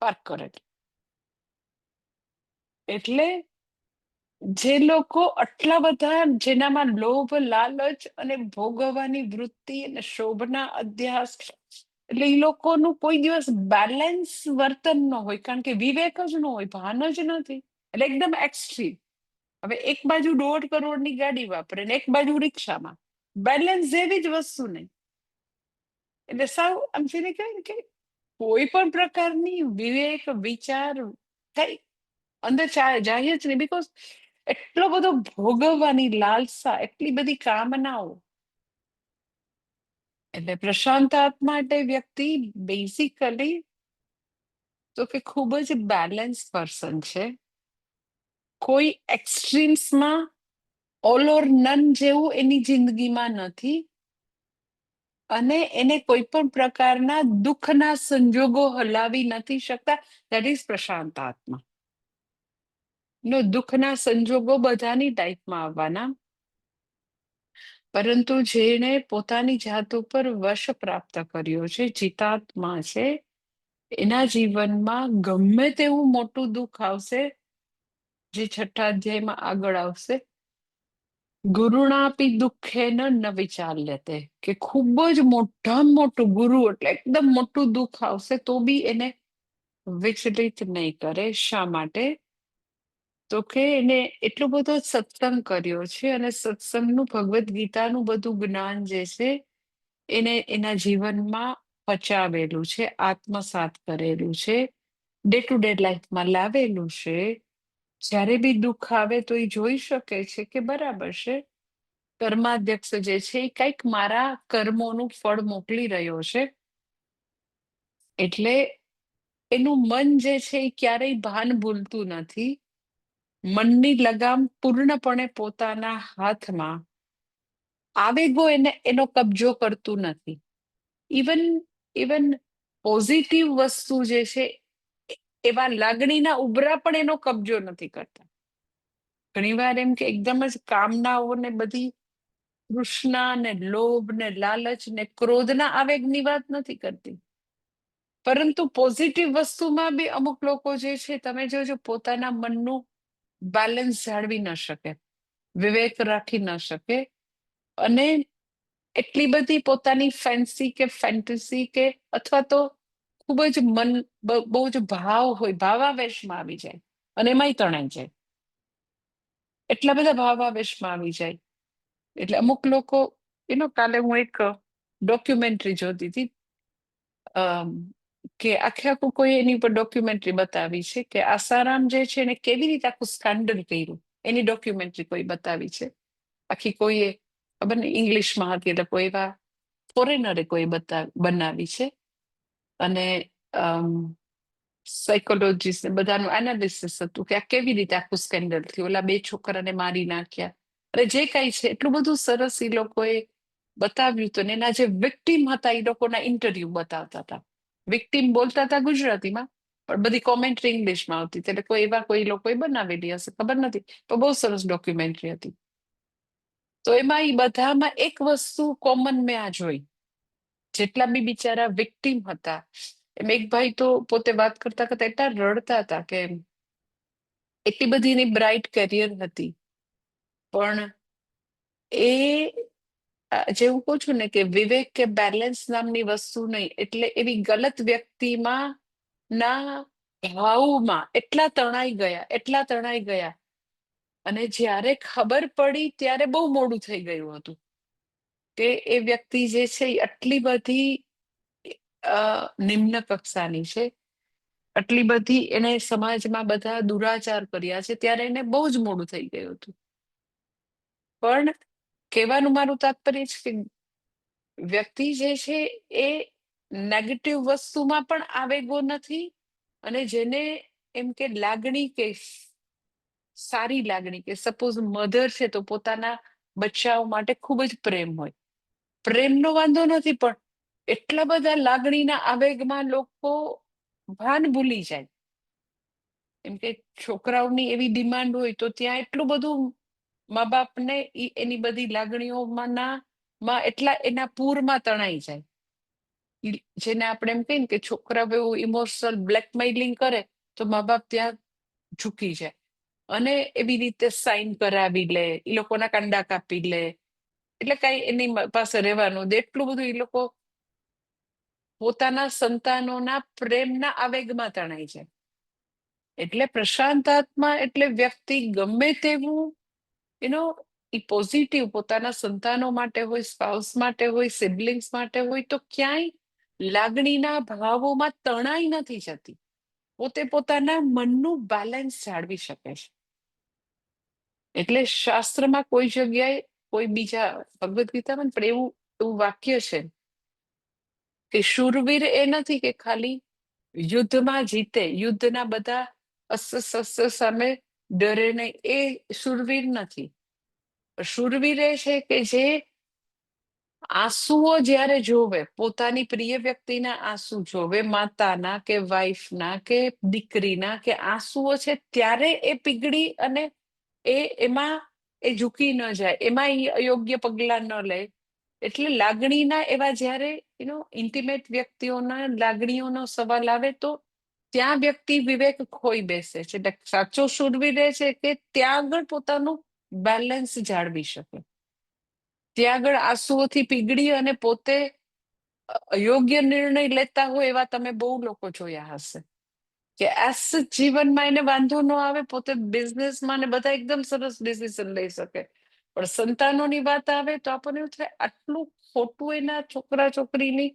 પાર્ક કરે. એટલે જે લોકો આટલા બધા, જેનામાં લોભ, લાલચ અને ભોગવવાની વૃત્તિ અને શોભના અધ્યાસ, એટલે એ લોકોનું કોઈ દિવસ બેલેન્સ વર્તન ન હોય. કારણ કે વિવેક જ ન હોય, ભાન જ નથી. એટલે એકદમ એક્સ્ટ્રીમ. હવે એક બાજુ 1.5 કરોડની ગાડી વાપરે ને એક બાજુ રિક્ષામાં, બેલેન્સ જેવી જ વસ્તુ નહીં. એટલે સાવ આમ જેને કહેવાય ને કે કોઈ પણ પ્રકારની વિવેક, વિચાર કઈ અંદર જાય જ નહીં. બીકોઝ એટલો બધો ભોગવવાની લાલસા, એટલી બધી કામનાઓ. એટલે પ્રશાંત આત્મા એટલે વ્યક્તિ બેઝિકલી તો કે ખૂબ જ બેલેન્સ પર્સન છે. કોઈ એક્સ્ટ્રીમ્સમાં ઓલ ઓર નન જેવું એની જિંદગીમાં નથી. અને એને કોઈ પણ પ્રકારના દુઃખના સંજોગો હલાવી નથી શકતા. દેટ ઇઝ પ્રશાંત આત્મા. દુઃખના સંજોગો બધાની લાઈફમાં આવવાના, પરંતુ જેણે પોતાની જાત ઉપર વશ પ્રાપ્ત કર્યો છે, જીતાત્મા છે, એના જીવનમાં ગમે તેવું મોટું દુઃખ આવશે, જે 6ઠ્ઠા અધ્યાયમાં આગળ આવશે, ગુરુણાપી દુઃખેન ન વિચાલ્યતે, કે ખૂબ જ મોટામાં મોટું ગુરુ એટલે એકદમ મોટું દુઃખ આવશે તો બી એને વિચલિત નહીં કરે. શા માટે? તો કે એને એટલો બધો સત્સંગ કર્યો છે અને સત્સંગનું ભગવદ્ ગીતાનું બધું જ્ઞાન જે છે એને એના જીવનમાં પચાવેલું છે, આત્મસાત કરેલું છે, ડે ટુ ડે લાઈફમાં લાવેલું છે. જ્યારે બી દુઃખ આવે તો એ જોઈ શકે છે કે બરાબર છે, કર્માધ્યક્ષ જે છે એ કંઈક મારા કર્મોનું ફળ મોકલી રહ્યો છે. એટલે એનું મન જે છે એ ક્યારેય ભાન ભૂલતું નથી. મનની લગામ પૂર્ણપણે પોતાના હાથમાં, આવેગો એનો કબજો કરતું નથી. ઇવન ઇવન પોઝિટિવ વસ્તુ જે છે એવા લાગણીના ઉભરા પણ એનો કબજો નથી કરતા. ઘણીવાર એમ કે એકદમ જ કામનાઓ ને બધી તૃષ્ણા ને લોભ ને લાલચ ને ક્રોધના આવેગની વાત નથી કરતી, પરંતુ પોઝિટિવ વસ્તુમાં બી અમુક લોકો જે છે તમે જોજો પોતાના મનનું બેલેન્સ જાળવી ન શકે, વિવેક રાખી ન શકે, અને એટલી બધી પોતાની ફેન્સી કે ફેન્ટસી કે અથવા તો ખૂબ જ મન બહુ જ ભાવ હોય, ભાવાવેશમાં આવી જાય અને એમાંય તણાઈ જાય, એટલા બધા ભાવાવેશમાં આવી જાય. એટલે અમુક લોકો કાલે હું એક ડોક્યુમેન્ટરી જોતી હતી, કે આખે આખું કોઈ એની ઉપર ડોક્યુમેન્ટરી બતાવી છે કે આસારામ જે છે એને કેવી રીતે આખું સ્કેન્ડલ કર્યું, એની ડોક્યુમેન્ટરી કોઈ બતાવી છે. આખી કોઈએ ખબર ને ઇંગ્લિશમાં હતી, એટલે કોઈ એવા ફોરેનરે કોઈ બનાવી છે, અને સાયકોલોજીસ્ટ ને બધાનું એનાલિસિસ હતું કે આ કેવી રીતે આખું સ્કેન્ડલ થયું, ઓલા 2 છોકરાને મારી નાખ્યા, અરે જે કઈ છે એટલું બધું સરસ એ લોકોએ બતાવ્યું હતું. ને એના જે વિક્ટીમ હતા એ લોકોના ઇન્ટરવ્યુ બતાવતા હતા. વિક્ટીમ બોલતા હતા ગુજરાતીમાં, પણ બધી કોમેન્ટ્રી ઇંગ્લિશમાં આવતી હતી, એટલે કોઈ એવા કોઈ લોકોએ બનાવેલી હશે, ખબર નથી, પણ બહુ સરસ ડોક્યુમેન્ટરી હતી. તો એમાં એ બધામાં એક વસ્તુ કોમન મેં આ જોઈ, જેટલા બી બિચારા વિક્ટીમ હતા એમ એક ભાઈ તો પોતે વાત કરતા કરતા એટલા રડતા હતા કે એટલી બધી એની બ્રાઇટ કેરિયર હતી, પણ એ જેવું કહું છું ને કે વિવેક કે બેલેન્સ નામની વસ્તુ નહીં, એટલે એવી ગલત વ્યક્તિમાં ના ભાવમાં એટલા તણાઈ ગયા, અને જ્યારે ખબર પડી ત્યારે બહુ મોડું થઈ ગયું હતું કે એ વ્યક્તિ જે છે એ આટલી બધી નિમ્ન કક્ષાની છે, આટલી બધી એને સમાજમાં બધા દુરાચાર કર્યા છે, ત્યારે એને બહુ જ મોડું થઈ ગયું હતું. પણ કહેવાનું મારું તાત્પર્ય છે કે વ્યક્તિ જે છે એ નેગેટિવ વસ્તુમાં પણ આવેગો નથી, અને જેને એમ કે લાગણી કે સારી લાગણી, કે સપોઝ મધર છે તો પોતાના બચ્ચાઓ માટે ખૂબ જ પ્રેમ હોય, પ્રેમનો વાંધો નથી, પણ એટલા બધા લાગણીના આવેગમાં લોકો ભાન ભૂલી જાય. એમ કે છોકરાઓની એવી ડિમાન્ડ હોય તો ત્યાં એટલું બધું મા બાપને એની બધી લાગણીઓમાં એટલા એના પૂરમાં તણાઈ જાય. જેને આપણે એમ કહીએ ને કે છોકરાઓ એવું ઇમોશનલ બ્લેકમેઇલિંગ કરે તો મા બાપ ત્યાં ઝૂકી જાય, અને એવી રીતે સાઈન કરાવી લે, એ લોકોના કાંડા કાપી લે, એટલે કઈ એની પાસે રહેવાનું દે, એટલું બધું એ લોકો પોતાના સંતાનોના પ્રેમના આવેગમાં તણાઈ જાય. એટલે પ્રશાંત આત્મા એટલે વ્યક્તિ ગમે તેવું એ પોઝિટિવ પોતાના સંતાનો માટે હોય, સ્પાઉસ માટે હોય, સિબલિંગ્સ માટે હોય, તો ક્યાંય લાગણીના ભાવોમાં તણાઈ નથી જતી, પોતે પોતાના મનનું બેલેન્સ જાળવી શકે છે. એટલે શાસ્ત્રમાં કોઈ જગ્યાએ કોઈ બીજા ભગવદ્ ગીતામાં પણ એવું વાક્ય છે કે શૂરવીર એ નથી કે ખાલી યુદ્ધમાં જીતે, યુદ્ધના બધા અસ્ત્ર શસ્ત્ર સામે ડરે નહીં, એ શૂરવીર નથી. શૂરવીર એ છે કે જે આંસુઓ જ્યારે જોવે, પોતાની પ્રિય વ્યક્તિના આંસુ જોવે, માતાના કે વાઈફના કે દીકરીના કે આંસુઓ છે, ત્યારે એ પીગળી અને એમાં એ ઝૂકી ન જાય, એમાં એ અયોગ્ય પગલા ન લે. એટલે લાગણીના એવા જ્યારે ઇન્ટિમેટ વ્યક્તિઓના લાગણીઓનો સવાલ આવે તો ત્યાં વ્યક્તિ વિવેક ખોઈ બેસે છે. એટલે સાચો શૂરવીર એ છે કે ત્યાં આગળ પોતાનું બેલેન્સ જાળવી શકે, ત્યાં આગળ આંસુઓથી પીગળી અને પોતે અયોગ્ય નિર્ણય લેતા હોય એવા તમે બહુ લોકો જોયા હશે કે એસ જીવનમાં એને વાંધો ન આવે, પોતે બિઝનેસમાં ને બધા એકદમ સરસ ડિસિઝન લઈ શકે, પણ સંતાનોની વાત આવે તો આપણને એવું થાય આટલું ખોટું એના છોકરા છોકરીની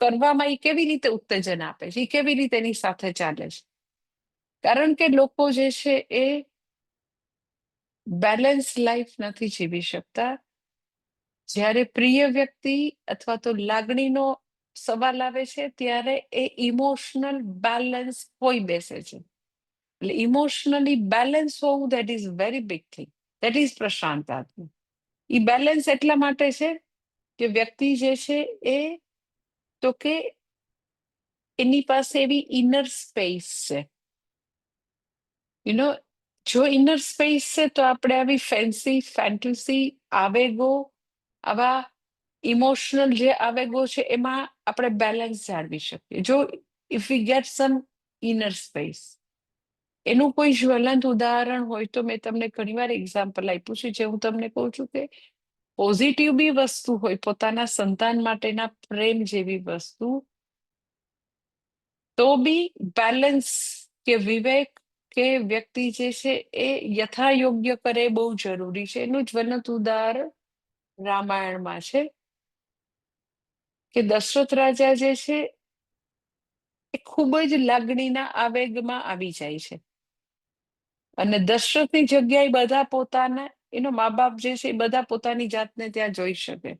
કરવામાં એ કેવી રીતે ઉત્તેજન આપે છે, એ કેવી રીતે એની સાથે ચાલે છે. કારણ કે લોકો જે છે એ બેલેન્સ લાઈફ નથી જીવી શકતા. જ્યારે પ્રિય વ્યક્તિ અથવા તો લાગણીનો સવાલ આવે છે ત્યારે એ ઇમોશનલ બેલેન્સ ખોઈ બેસે છે. એટલે ઇમોશનલી બેલેન્સ હોવું that is very big thing, that is પ્રશાંત આત્મા. એ બેલેન્સ એટલા માટે છે કે વ્યક્તિ જે છે એ તો કે એની પાસે એવી ઇનર સ્પેસ છે. જો ઇનર સ્પેસ છે તો આપણે આવી ફેન્ટસી આવેગો, આવા ઇમોશનલ જે આવેગો છે એમાં આપણે બેલેન્સ જાળવી શકીએ. જો if you get sum inner space. એનું કોઈ જ્વલંત ઉદાહરણ હોય તો મેં તમને ઘણીવાર એક્ઝામ્પલ આપ્યું છે, જે હું તમને કહું છું કે પોઝિટિવ બી વસ્તુ હોય, પોતાના સંતાન માટેના પ્રેમ જેવી વસ્તુ, તો બી બેલેન્સ કે વિવેક કે વ્યક્તિ જે છે એ યથાયોગ્ય કરે બહુ જરૂરી છે. એનું જ્વલંત ઉદાહરણ રામાયણમાં છે કે દશરથ રાજા જે છે એ ખૂબ જ લાગણીના આવેગમાં આવી જાય છે અને દશરથની જગ્યાએ બધા પોતાના મા બાપ જે છે એ બધા પોતાની જાતને ત્યાં જોઈ શકે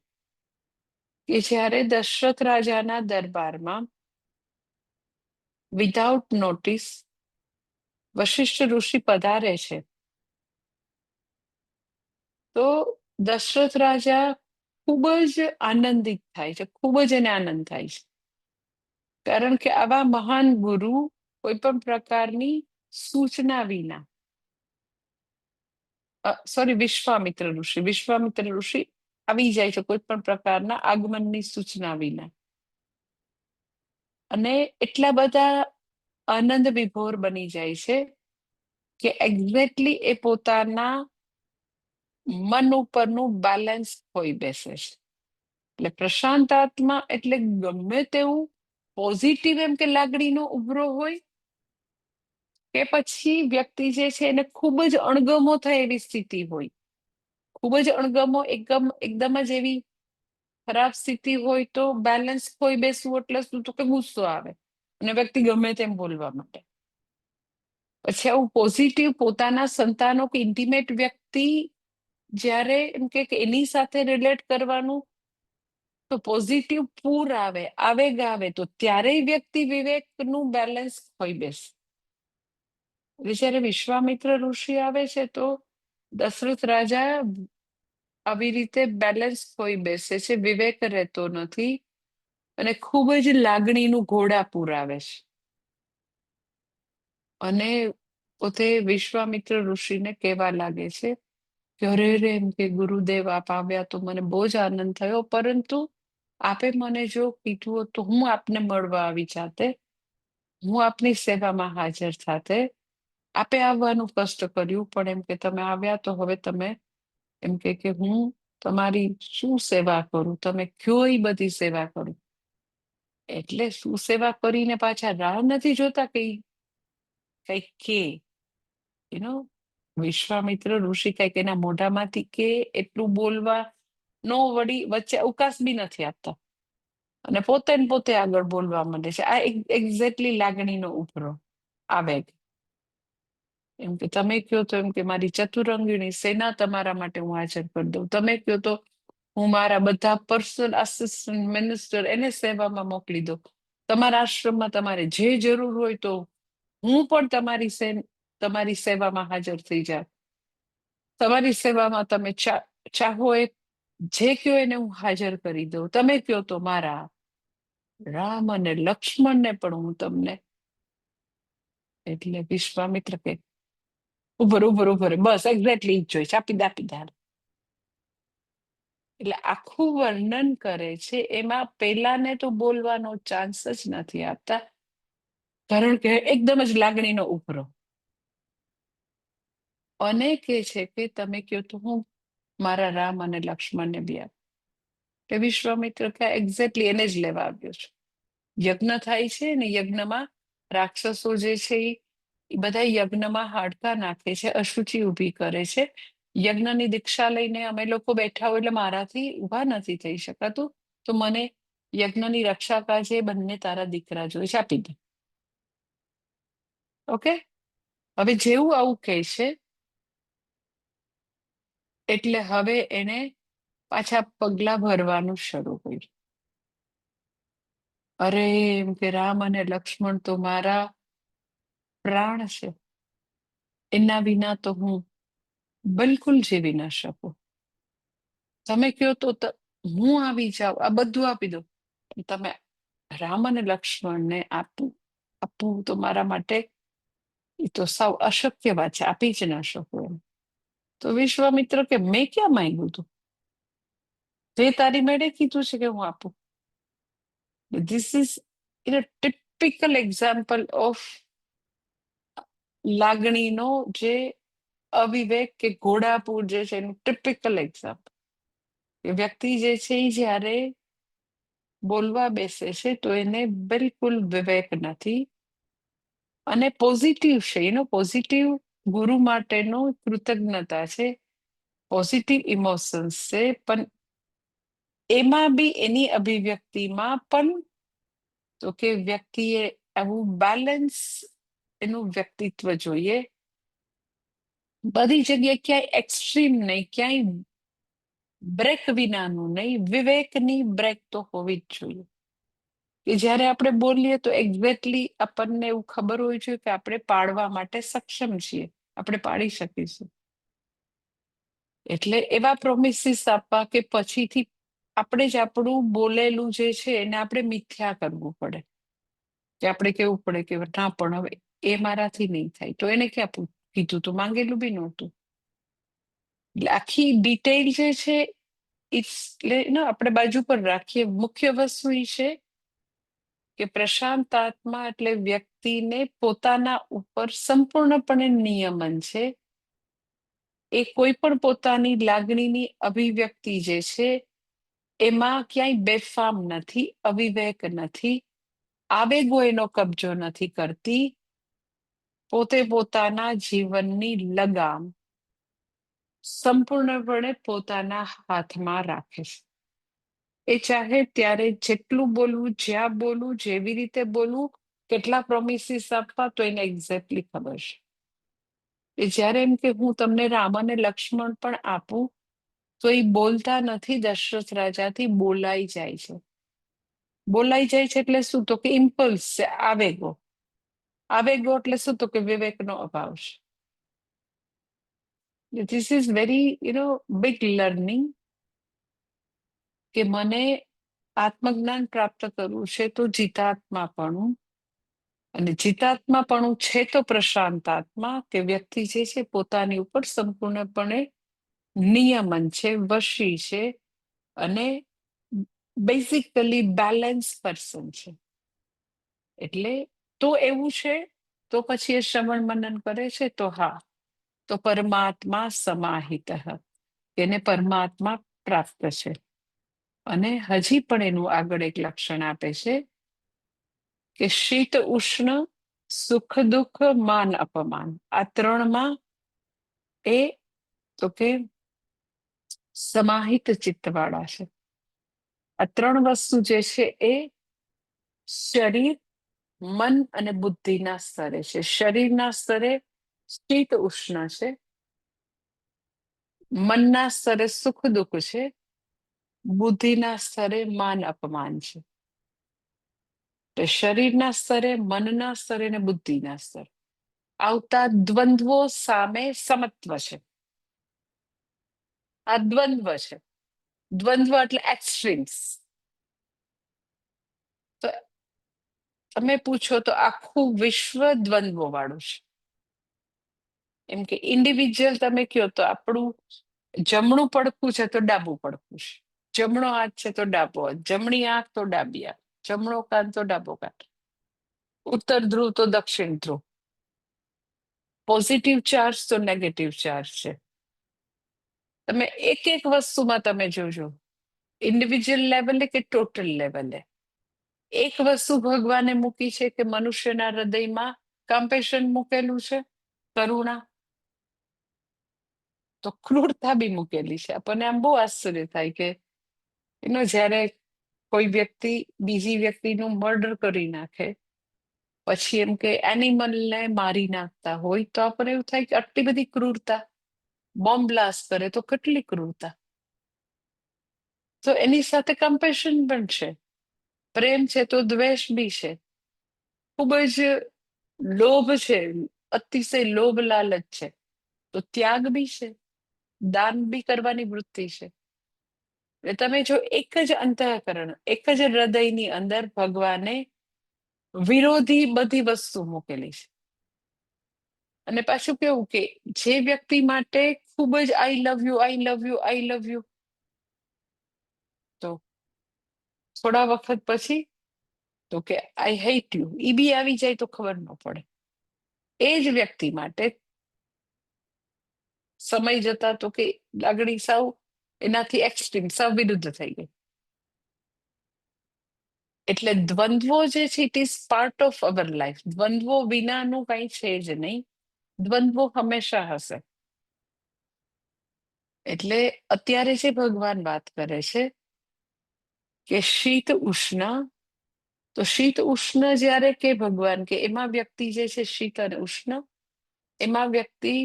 કે જ્યારે દશરથ રાજાના દરબારમાં વિધાઉટ નોટિસ વશિષ્ઠ ઋષિ પધારે છે તો દશરથ રાજા ખૂબ જ આનંદિત થાય છે, ખૂબ જ એને આનંદ થાય છે. કારણ કે આવા મહાન ગુરુ કોઈ પણ પ્રકારની સૂચના વિના, સોરી, વિશ્વામિત્ર ઋષિ આવી જાય છે કોઈ પણ પ્રકારના આગમનની સૂચના વિના, અને એટલા બધા આનંદ વિભોર બની જાય છે કે એક્ઝેક્ટલી એ પોતાના મન ઉપરનું બેલેન્સ ખોઈ બેસે છે. એટલે પ્રશાંત આત્મા એટલે ગમે તેવું પોઝિટિવ એમ કે લાગણીનો ઉભરો હોય કે પછી વ્યક્તિ જે છે એને ખૂબ જ અણગમો થાય એવી સ્થિતિ હોય, ખૂબ જ અણગમો એકદમ જ એવી ખરાબ સ્થિતિ હોય તો બેલેન્સ ખોઈ બેસવું એટલે શું, તો કે ગુસ્સો આવે અને વ્યક્તિ ગમે તેમ બોલવા માટે. પછી આવું પોઝિટિવ પોતાના સંતાનો કે ઇન્ટિમેટ વ્યક્તિ જ્યારે એમ કે એની સાથે રિલેટ કરવાનું તો પોઝિટિવ પૂર આવે, આવેગ આવે તો ત્યારે વ્યક્તિ વિવેકનું બેલેન્સ ખોઈ બેસે. જયારે વિશ્વામિત્ર ઋષિ આવે છે તો દશરથ રાજા આવી રીતે બેલેન્સ ખોઈ બેસે છે, વિવેક રહેતો નથી અને ખૂબ જ લાગણીનું ઘોડાપૂર આવે છે અને પોતે વિશ્વામિત્ર ઋષિને કહેવા લાગે છે કે અરે રે, એમ કે ગુરુદેવ આપ આવ્યા તો મને બહુ જ આનંદ થયો, પરંતુ આપે મને જો કીધું હોત તો હું આપને મળવા આવી જાતે, હું આપની સેવામાં હાજર થાતે. આપે આવવાનું કષ્ટ કર્યું પણ એમ કે તમે આવ્યા તો હવે તમે એમ કે હું તમારી શું સેવા કરું, તમે કયો એ બધી સેવા કરું. એટલે શું સેવા કરીને પાછા રાહ નથી જોતા કઈક કે વિશ્વામિત્ર ઋષિ કઈક એના મોઢામાંથી કે એટલું બોલવા નો વળી વચ્ચે અવકાશ બી નથી આપતા અને પોતે ને પોતે આગળ બોલવા માંડે છે. આ એક્ઝેક્ટલી લાગણીનો ઉભરો આવેગ. એમ કે તમે કયો તો એમ કે મારી ચતુરંગીણી સેના તમારા માટે હું હાજર કરી દઉં, તમે કયો તો હું મારા બધા પર્સનલ આસિસ્ટન્ટ મિનિસ્ટર એને સેવામાં મોકલી દઉં, તમારા આશ્રમમાં તમારે જે જરૂર હોય તો હું પણ તમારી સેવામાં હાજર થઈ જાય, તમારી સેવામાં તમે ચાહો એ જે કયો એને હું હાજર કરી દઉં. તમે કયો તો મારા રામ અને લક્ષ્મણને પણ હું તમને. એટલે વિશ્વામિત્ર કે ઉભર બસ એક્ઝેક્ટલી જ જોઈશ, આપી દે આપી દે. એટલે આખું વર્ણન કરે છે. એમાં પેલાને તો બોલવાનો ચાન્સ જ નથી આપતા, કારણ કે એકદમ જ લાગણીનો ઉભરો. અને કે છે કે તમે કયો તો હું મારા રામ અને લક્ષ્મણને બી આપ. કે વિશ્વામિત્ર કે એક્ઝેક્ટલી એને જ લેવા આવ્યો છે. યજ્ઞ થાય છે ને, યજ્ઞમાં રાક્ષસો જે છે એ બધા યજ્ઞમાં હાડકા નાખે છે, અશુચિ ઊભી કરે છે. યજ્ઞની દીક્ષા લઈને અમે લોકો બેઠા હોય એટલે મારાથી ઊભા નથી થઈ શકાતું, તો મને યજ્ઞની રક્ષા કાજે બંને તારા દીકરા જોઈશ, આપી દે. ઓકે, હવે જેવું આવું કહે છે એટલે હવે એને પાછા પગલા ભરવાનું શરૂ કર્યું. અરે એમ કે રામ અને લક્ષ્મણ તો મારા પ્રાણ છે, એના વિના તો હું બિલકુલ જીવી ન શકું. તમે કયો તો હું આવી જાઉં, આ બધું આપી દઉં. તમે રામ અને લક્ષ્મણને આપવું તો મારા માટે એ તો સાવ અશક્ય વાત છે, આપી જ ના શકું એમ. તો વિશ્વામિત્ર કે મેં ક્યાં માંગ્યું તું, તે તારી મેળે કીધું છે કે હું આપું. This is typical example of લાગણીનો જે અવિવેક કે ઘોડાપૂર જે છે એનું ટિપિકલ એક્ઝામ્પલ. વ્યક્તિ જે છે એ જ્યારે બોલવા બેસે છે તો એને બિલકુલ વિવેક નથી. અને પોઝિટિવ છે, એનો પોઝિટિવ ગુરુ માટેનો કૃતજ્ઞતા છે, પોઝિટિવ ઇમોશન્સ છે, પણ એમાં બી એની અભિવ્યક્તિમાં પણ તો કે વ્યક્તિએ આવું બેલેન્સ એનું વ્યક્તિત્વ જોઈએ. બધી જગ્યાએ ક્યાંય એક્સ્ટ્રીમ નહીં, ક્યાંય બ્રેક વિનાનું નહીં, વિવેકની બ્રેક તો હોવી જ જોઈએ. કે જ્યારે આપણે બોલીએ તો એક્ઝેક્ટલી આપણને એવું ખબર હોય છે કે આપણે પાડવા માટે સક્ષમ છીએ, આપણે પાડી શકીશું. એટલે એવા પ્રોમિસીસ આપવા કે પછીથી આપણે જ આપણું બોલેલું જે છે એને આપણે મિથ્યા કરવું પડે, કે આપણે કેવું પડે કે ના પણ હવે એ મારાથી નહીં થાય. તો એને ક્યાં કીધું તું, માંગેલું બી નહોતું. એટલે આખી ડિટેલ જે છે એટલે આપણે બાજુ પર રાખીએ. મુખ્ય વસ્તુ એ છે કે પ્રશાંત આત્મા એટલે વ્યક્તિને પોતાના ઉપર સંપૂર્ણપણે નિયમન છે. એ કોઈ પણ પોતાની લાગણીની અભિવ્યક્તિ જે છે એમાં ક્યાંય બેફામ નથી, અવિવેક નથી, આવેગો એનો કબજો નથી કરતી. પોતે પોતાના જીવનની લગામ સંપૂર્ણપણે પોતાના હાથમાં રાખે છે. એ ચાહે ત્યારે જેટલું બોલવું, જ્યાં બોલવું, જેવી રીતે બોલવું, કેટલા પ્રોમિસીસ આપવા, તો એને એક્ઝેક્ટલી ખબર છે. એ જ્યારે એમ કે હું તમને રામ અને લક્ષ્મણ પણ આપું, તો એ બોલતા નથી, દશરથ રાજાથી બોલાઈ જાય છે. બોલાઈ જાય છે એટલે શું, તો કે ઇમ્પલ્સ છે, આવેગો. આવેગો એટલે શું, તો કે વિવેકનો અભાવ છે. This is very big learning. કે મને આત્મજ્ઞાન પ્રાપ્ત કરવું છે તો જીતાત્માપણું, અને જીતાત્માપણું છે તો પ્રશાંતાત્મા, કે વ્યક્તિ જે છે પોતાની ઉપર સંપૂર્ણપણે નિયમન છે, વશી છે, અને બેઝિકલી બેલેન્સ પર્સન છે. એટલે તો એવું છે તો પછી એ શ્રવણ મનન કરે છે તો હા, તો પરમાત્મા સમાહિત, એને પરમાત્મા પ્રાપ્ત છે. અને હજી પણ એનું આગળ એક લક્ષણ આપે છે કે શીત ઉષ્ણ, સુખ દુઃખ, માન અપમાન, આ ત્રણમાં એ તો કે સમાહિત ચિત્તવાળા છે. આ ત્રણ વસ્તુ જે છે એ શરીર, મન અને બુદ્ધિના સ્તરે છે. શરીરના સ્તરે શીત ઉષ્ણ છે, મનના સ્તરે સુખ દુઃખ છે, બુદ્ધિના સ્તરે માન અપમાન છે. તો શરીરના સ્તરે, મનના સ્તરે અને બુદ્ધિના સ્તરે આવતા દ્વંદ્વો સામે સમત્વ છે. આ દ્વંદ્વ છે. દ્વંદ્વ એટલે એક્સ્ટ્રીમ્સ. તો તમે પૂછો તો આખું વિશ્વ દ્વંદ્વો વાળું છે. એમ કે ઇન્ડિવિજ્યુઅલ તમે કયો તો આપણું જમણું પડખું છે તો ડાબું પડખું છે, જમણો હાથ છે તો ડાબો હાથ, જમણી આંખ તો ડાબી આંખ, જમણો કાન તો ડાબો કાન, ઉત્તર ધ્રુવ તો દક્ષિણ ધ્રુવ, પોઝિટિવ ચાર્જ તો નેગેટિવ ચાર્જ છે. તમે એક એક વસ્તુમાં તમે જોજો, ઇન્ડિવિજ્યુઅલ લેવલે કે ટોટલ લેવલે, એક વસ્તુ ભગવાને મૂકી છે કે મનુષ્યના હૃદયમાં કમ્પેશન મૂકેલું છે, કરુણા, તો ક્રૂરતા બી મૂકેલી છે. આપણને આમ બહુ આશ્ચર્ય થાય કે જયારે કોઈ વ્યક્તિ બીજી વ્યક્તિનું મર્ડર કરી નાખે, પછી એમ કે એનિમલને મારી નાખતા હોય, તો આપણને એવું થાય કે આટલી બધી ક્રૂરતા, બોમ્બ બ્લાસ્ટ કરે તો કેટલી ક્રૂરતા. તો એની સાથે કમ્પેશન પણ છે, પ્રેમ છે તો દ્વેષ બી છે, ખૂબ જ લોભ છે, અતિશય લોભ લાલચ છે તો ત્યાગ બી છે, દાન બી કરવાની વૃત્તિ છે. તમે જો એક જ અંતઃકરણ, એક જ હૃદયની અંદર ભગવાને વિરોધી બધી વસ્તુ મૂકેલી છે. અને પાછું કેવું કે જે વ્યક્તિ માટે ખૂબ જ I love you, I love you, I love you, તો થોડા વખત પછી તો કે આઈ હેટ યુ એ બી આવી જાય તો ખબર ન પડે. એ જ વ્યક્તિ માટે સમય જતા તો કે લાગણી સાવ એનાથી એક્સ્ટ્રીમ, સાવ વિરુદ્ધ થઈ ગઈ. એટલે દ્વંદ્વો જે છે it is part of our life. દ્વંદ્વો વિનાનું કઈ છે જ નહીં, દ્વંદ્વો હંમેશા હશે. એટલે અત્યારે જે ભગવાન વાત કરે છે કે શીત ઉષ્ણ, તો શીત ઉષ્ણ જ્યારે કે ભગવાન કે એમાં વ્યક્તિ જે છે શીત અને ઉષ્ણ, એમાં વ્યક્તિ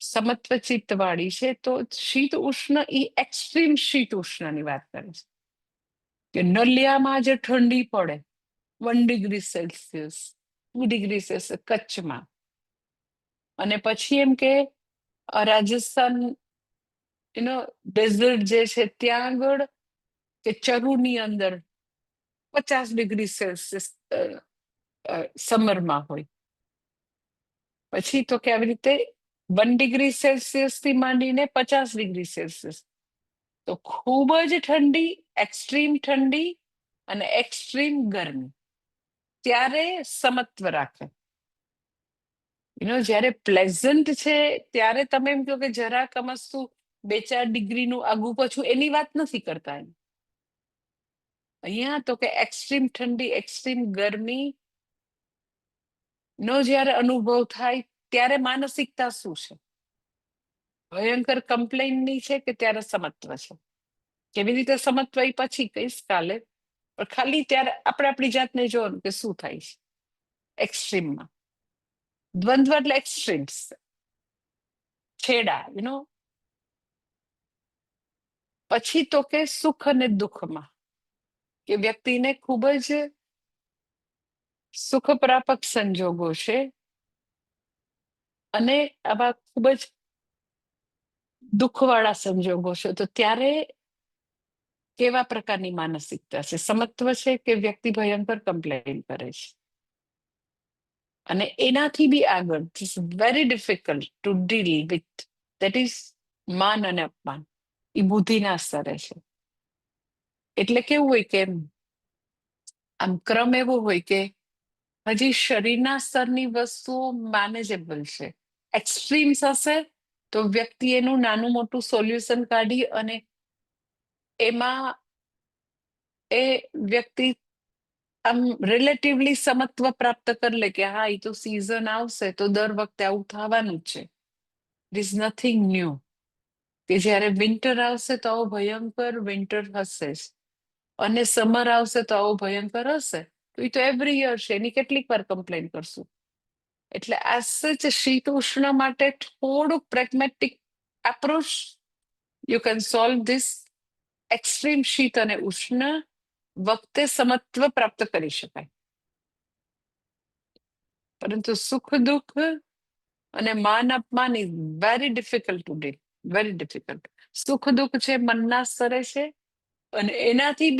સમત્વ ચિત્ત વાળી છે. તો શીત ઉષ્ણ એ એક્સ્ટ્રીમ શીત ઉષ્ણની વાત કરે છે કે નલિયામાં જે ઠંડી પડે 1 ડિગ્રી સેલ્સિયસ, 2 ડિગ્રી સેલ્સિયસ કચ્છમાં, અને પછી એમ કે રાજસ્થાન ડેઝર્ટ જે છે ત્યાં આગળ કે ચરુની અંદર 50 ડિગ્રી સેલ્સિયસ સમરમાં હોય. પછી તો કે આવી રીતે 1 ડિગ્રી સેલ્સિયસ થી માંડીને 50 ડિગ્રી સેલ્સિયસ, તો ખૂબ જ ઠંડી, એક્સ્ટ્રીમ ઠંડી અને એક્સ્ટ્રીમ ગરમી, ત્યારે સમત્વ રાખે. જયારે પ્લેઝન્ટ છે ત્યારે તમે એમ કહો કે જરાક અમસ્તું 2-4 ડિગ્રીનું આગુ પાછું, એની વાત નથી કરતા એમ. અહીંયા તો કે એક્સ્ટ્રીમ ઠંડી, એક્સ્ટ્રીમ ગરમી નો જયારે અનુભવ થાય ત્યારે માનસિકતા શું છે, ભયંકર કમ્પ્લેનની છે કે ત્યારે સમત્વ છે. કેવી રીતે સમત્વ એ પછી કહીશ કાલે, પણ ખાલી ત્યારે આપણે આપણી જાતને જોવાનું કે શું થાય છે એક્સ્ટ્રીમમાં. દ્વંદ્વ એટલે એક્સ્ટ્રીમ્સ, છેડા પછી તો કે સુખ અને દુઃખમાં કે વ્યક્તિને ખૂબ જ સુખ પ્રાપક સંજોગો છે અને આવા ખૂબ જ દુઃખવાળા સંજોગો છે, તો ત્યારે કેવા પ્રકારની માનસિકતા છે, સમત્વ છે કે વ્યક્તિ ભયંકર કમ્પ્લેન કરે છે. અને એનાથી બી આગળ very difficult to deal with, that is માન અને અપમાન. એ બુદ્ધિના સ્તરે છે. એટલે કેવું હોય કે આમ ક્રમ એવો હોય કે હજી શરીરના સ્તરની વસ્તુઓ મેનેજેબલ છે, એક્સ્ટ્રીમ્સ હશે તો વ્યક્તિ એનું નાનું મોટું સોલ્યુશન કાઢી અને એમાં એ વ્યક્તિ આમ રિલેટિવલી સમત્વ પ્રાપ્ત કરી લે કે હા એ તો સિઝન આવશે તો દર વખતે આવું થવાનું જ છે, ઇટ ઇઝ નથિંગ ન્યૂ. કે જયારે વિન્ટર આવશે તો આવો ભયંકર વિન્ટર હશે જ, અને સમર આવશે તો આવો ભયંકર હશે, તો એ તો એવરી યર છે, એની કેટલીક વાર કમ્પ્લેન કરશું. એટલે આ સચ શીત ઉષ્ણ માટે થોડુંક pragmatic approach, you can solve this extreme શીત અને ઉષ્ણ વખતે સમત્વ પ્રાપ્ત કરી શકાય. પરંતુ સુખ દુઃખ અને માન અપમાન is very difficult to deal, very difficult. સુખ દુઃખ છે મનના સ્તરે છે, અને એનાથી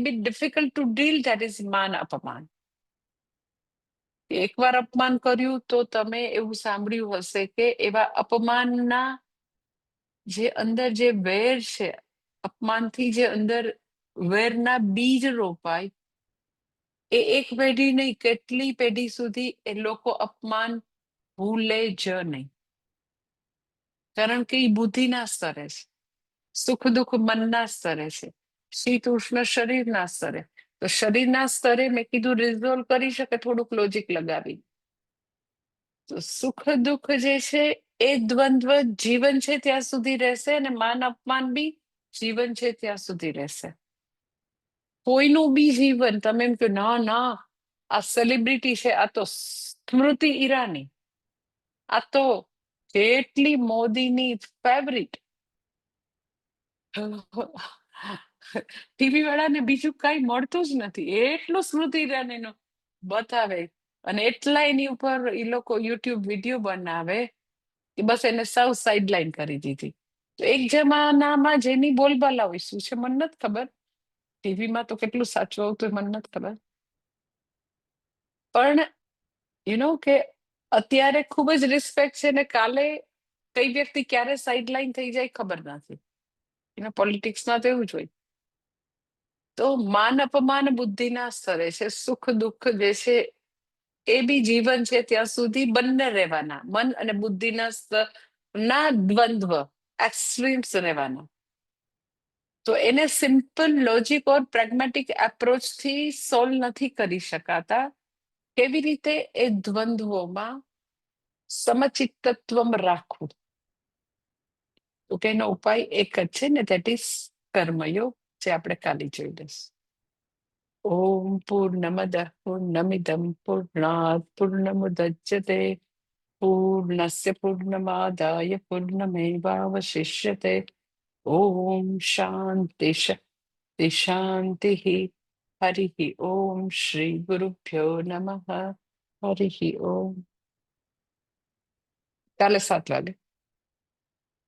બી difficult to deal, that is માન અપમાન. એકવાર અપમાન કર્યું તો તમે એવું સાંભળ્યું હશે કે એવા અપમાનના જે અંદર જે વેર છે, અપમાનથી જે અંદર વેરના બીજ રોપાય, એ એક પેઢી નહીં, કેટલી પેઢી સુધી એ લોકો અપમાન ભૂલે જ નહીં. કારણ કે એ બુદ્ધિના સ્તરે છે, સુખ દુઃખ મનના સ્તરે છે, શીત ઉષ્ણ શરીરના સ્તરે. તો શરીરના સ્તરે મેં કીધું રિઝોલ્વ કરી શકે થોડુંક લોજિક લગાવી. તો સુખ દુઃખ જે છે એ દ્વંદ્વ જીવન છે ત્યાં સુધી રહેશે, અને માન અપમાન બી જીવન છે ત્યાં સુધી રહેશે. કોઈનું બી જીવન તમે એમ કે ના ના આ સેલિબ્રિટી છે, આ તો સ્મૃતિ ઈરાની, આ તો કેટલી મોદીની ફેવરિટ, ટીવી વાળાને બીજું કઈ મળતું જ નથી એટલું સ્મૃતિ ઈરાનીનું બતાવે, અને એટલા એની ઉપર એ લોકો યુટ્યુબ વિડીયો બનાવે કે બસ એને સાવ સાઇડલાઇન કરી દીધી. તો એક જમાનામાં જેની બોલબાલા હોય શું છે મને નથી ખબર, ટીવીમાં તો કેટલું સાચું આવતું મને નથી ખબર, પણ કે અત્યારે ખૂબ જ રિસ્પેક્ટ છે, ને કાલે કઈ વ્યક્તિ ક્યારે સાઇડલાઇન થઈ જાય ખબર નથી. પોલિટિક્સમાં તો એવું જ હોય. તો માન અપમાન બુદ્ધિના સ્તરે છે, સુખ દુઃખ જે છે એ બી જીવન છે ત્યાં સુધી બંને રહેવાના, મન અને બુદ્ધિના સ્તરના દ્વંદ્વ એક્સ્ટ્રીમ્સ રહેવાના. તો એને સિમ્પલ લોજિક ઓર પ્રેગ્મેટિક એપ્રોચ થી સોલ્વ નથી કરી શકાતા. કેવી રીતે એ દ્વંદ્વોમાં સમચિત્તત્વમ રાખવું? તો કે એનો ઉપાય એક જ છે ને, ધેટ ઇઝ કર્મયોગ, જે આપણે કાલે જોઈ લઈશું. ઓમ પૂર્ણમદ પૂર્ણમિદમ પૂર્ણાત પૂર્ણમુદચ્યતે પૂર્ણસ્ય પૂર્ણમાદાય પૂર્ણમેવાવશિષ્યતે. ઓમ શાંતિ શાંતિ શાંતિ. હરિ ઓમ શ્રી ગુરુભ્યો નમઃ. હરિ ઓમ. કાલે 7 વાગે.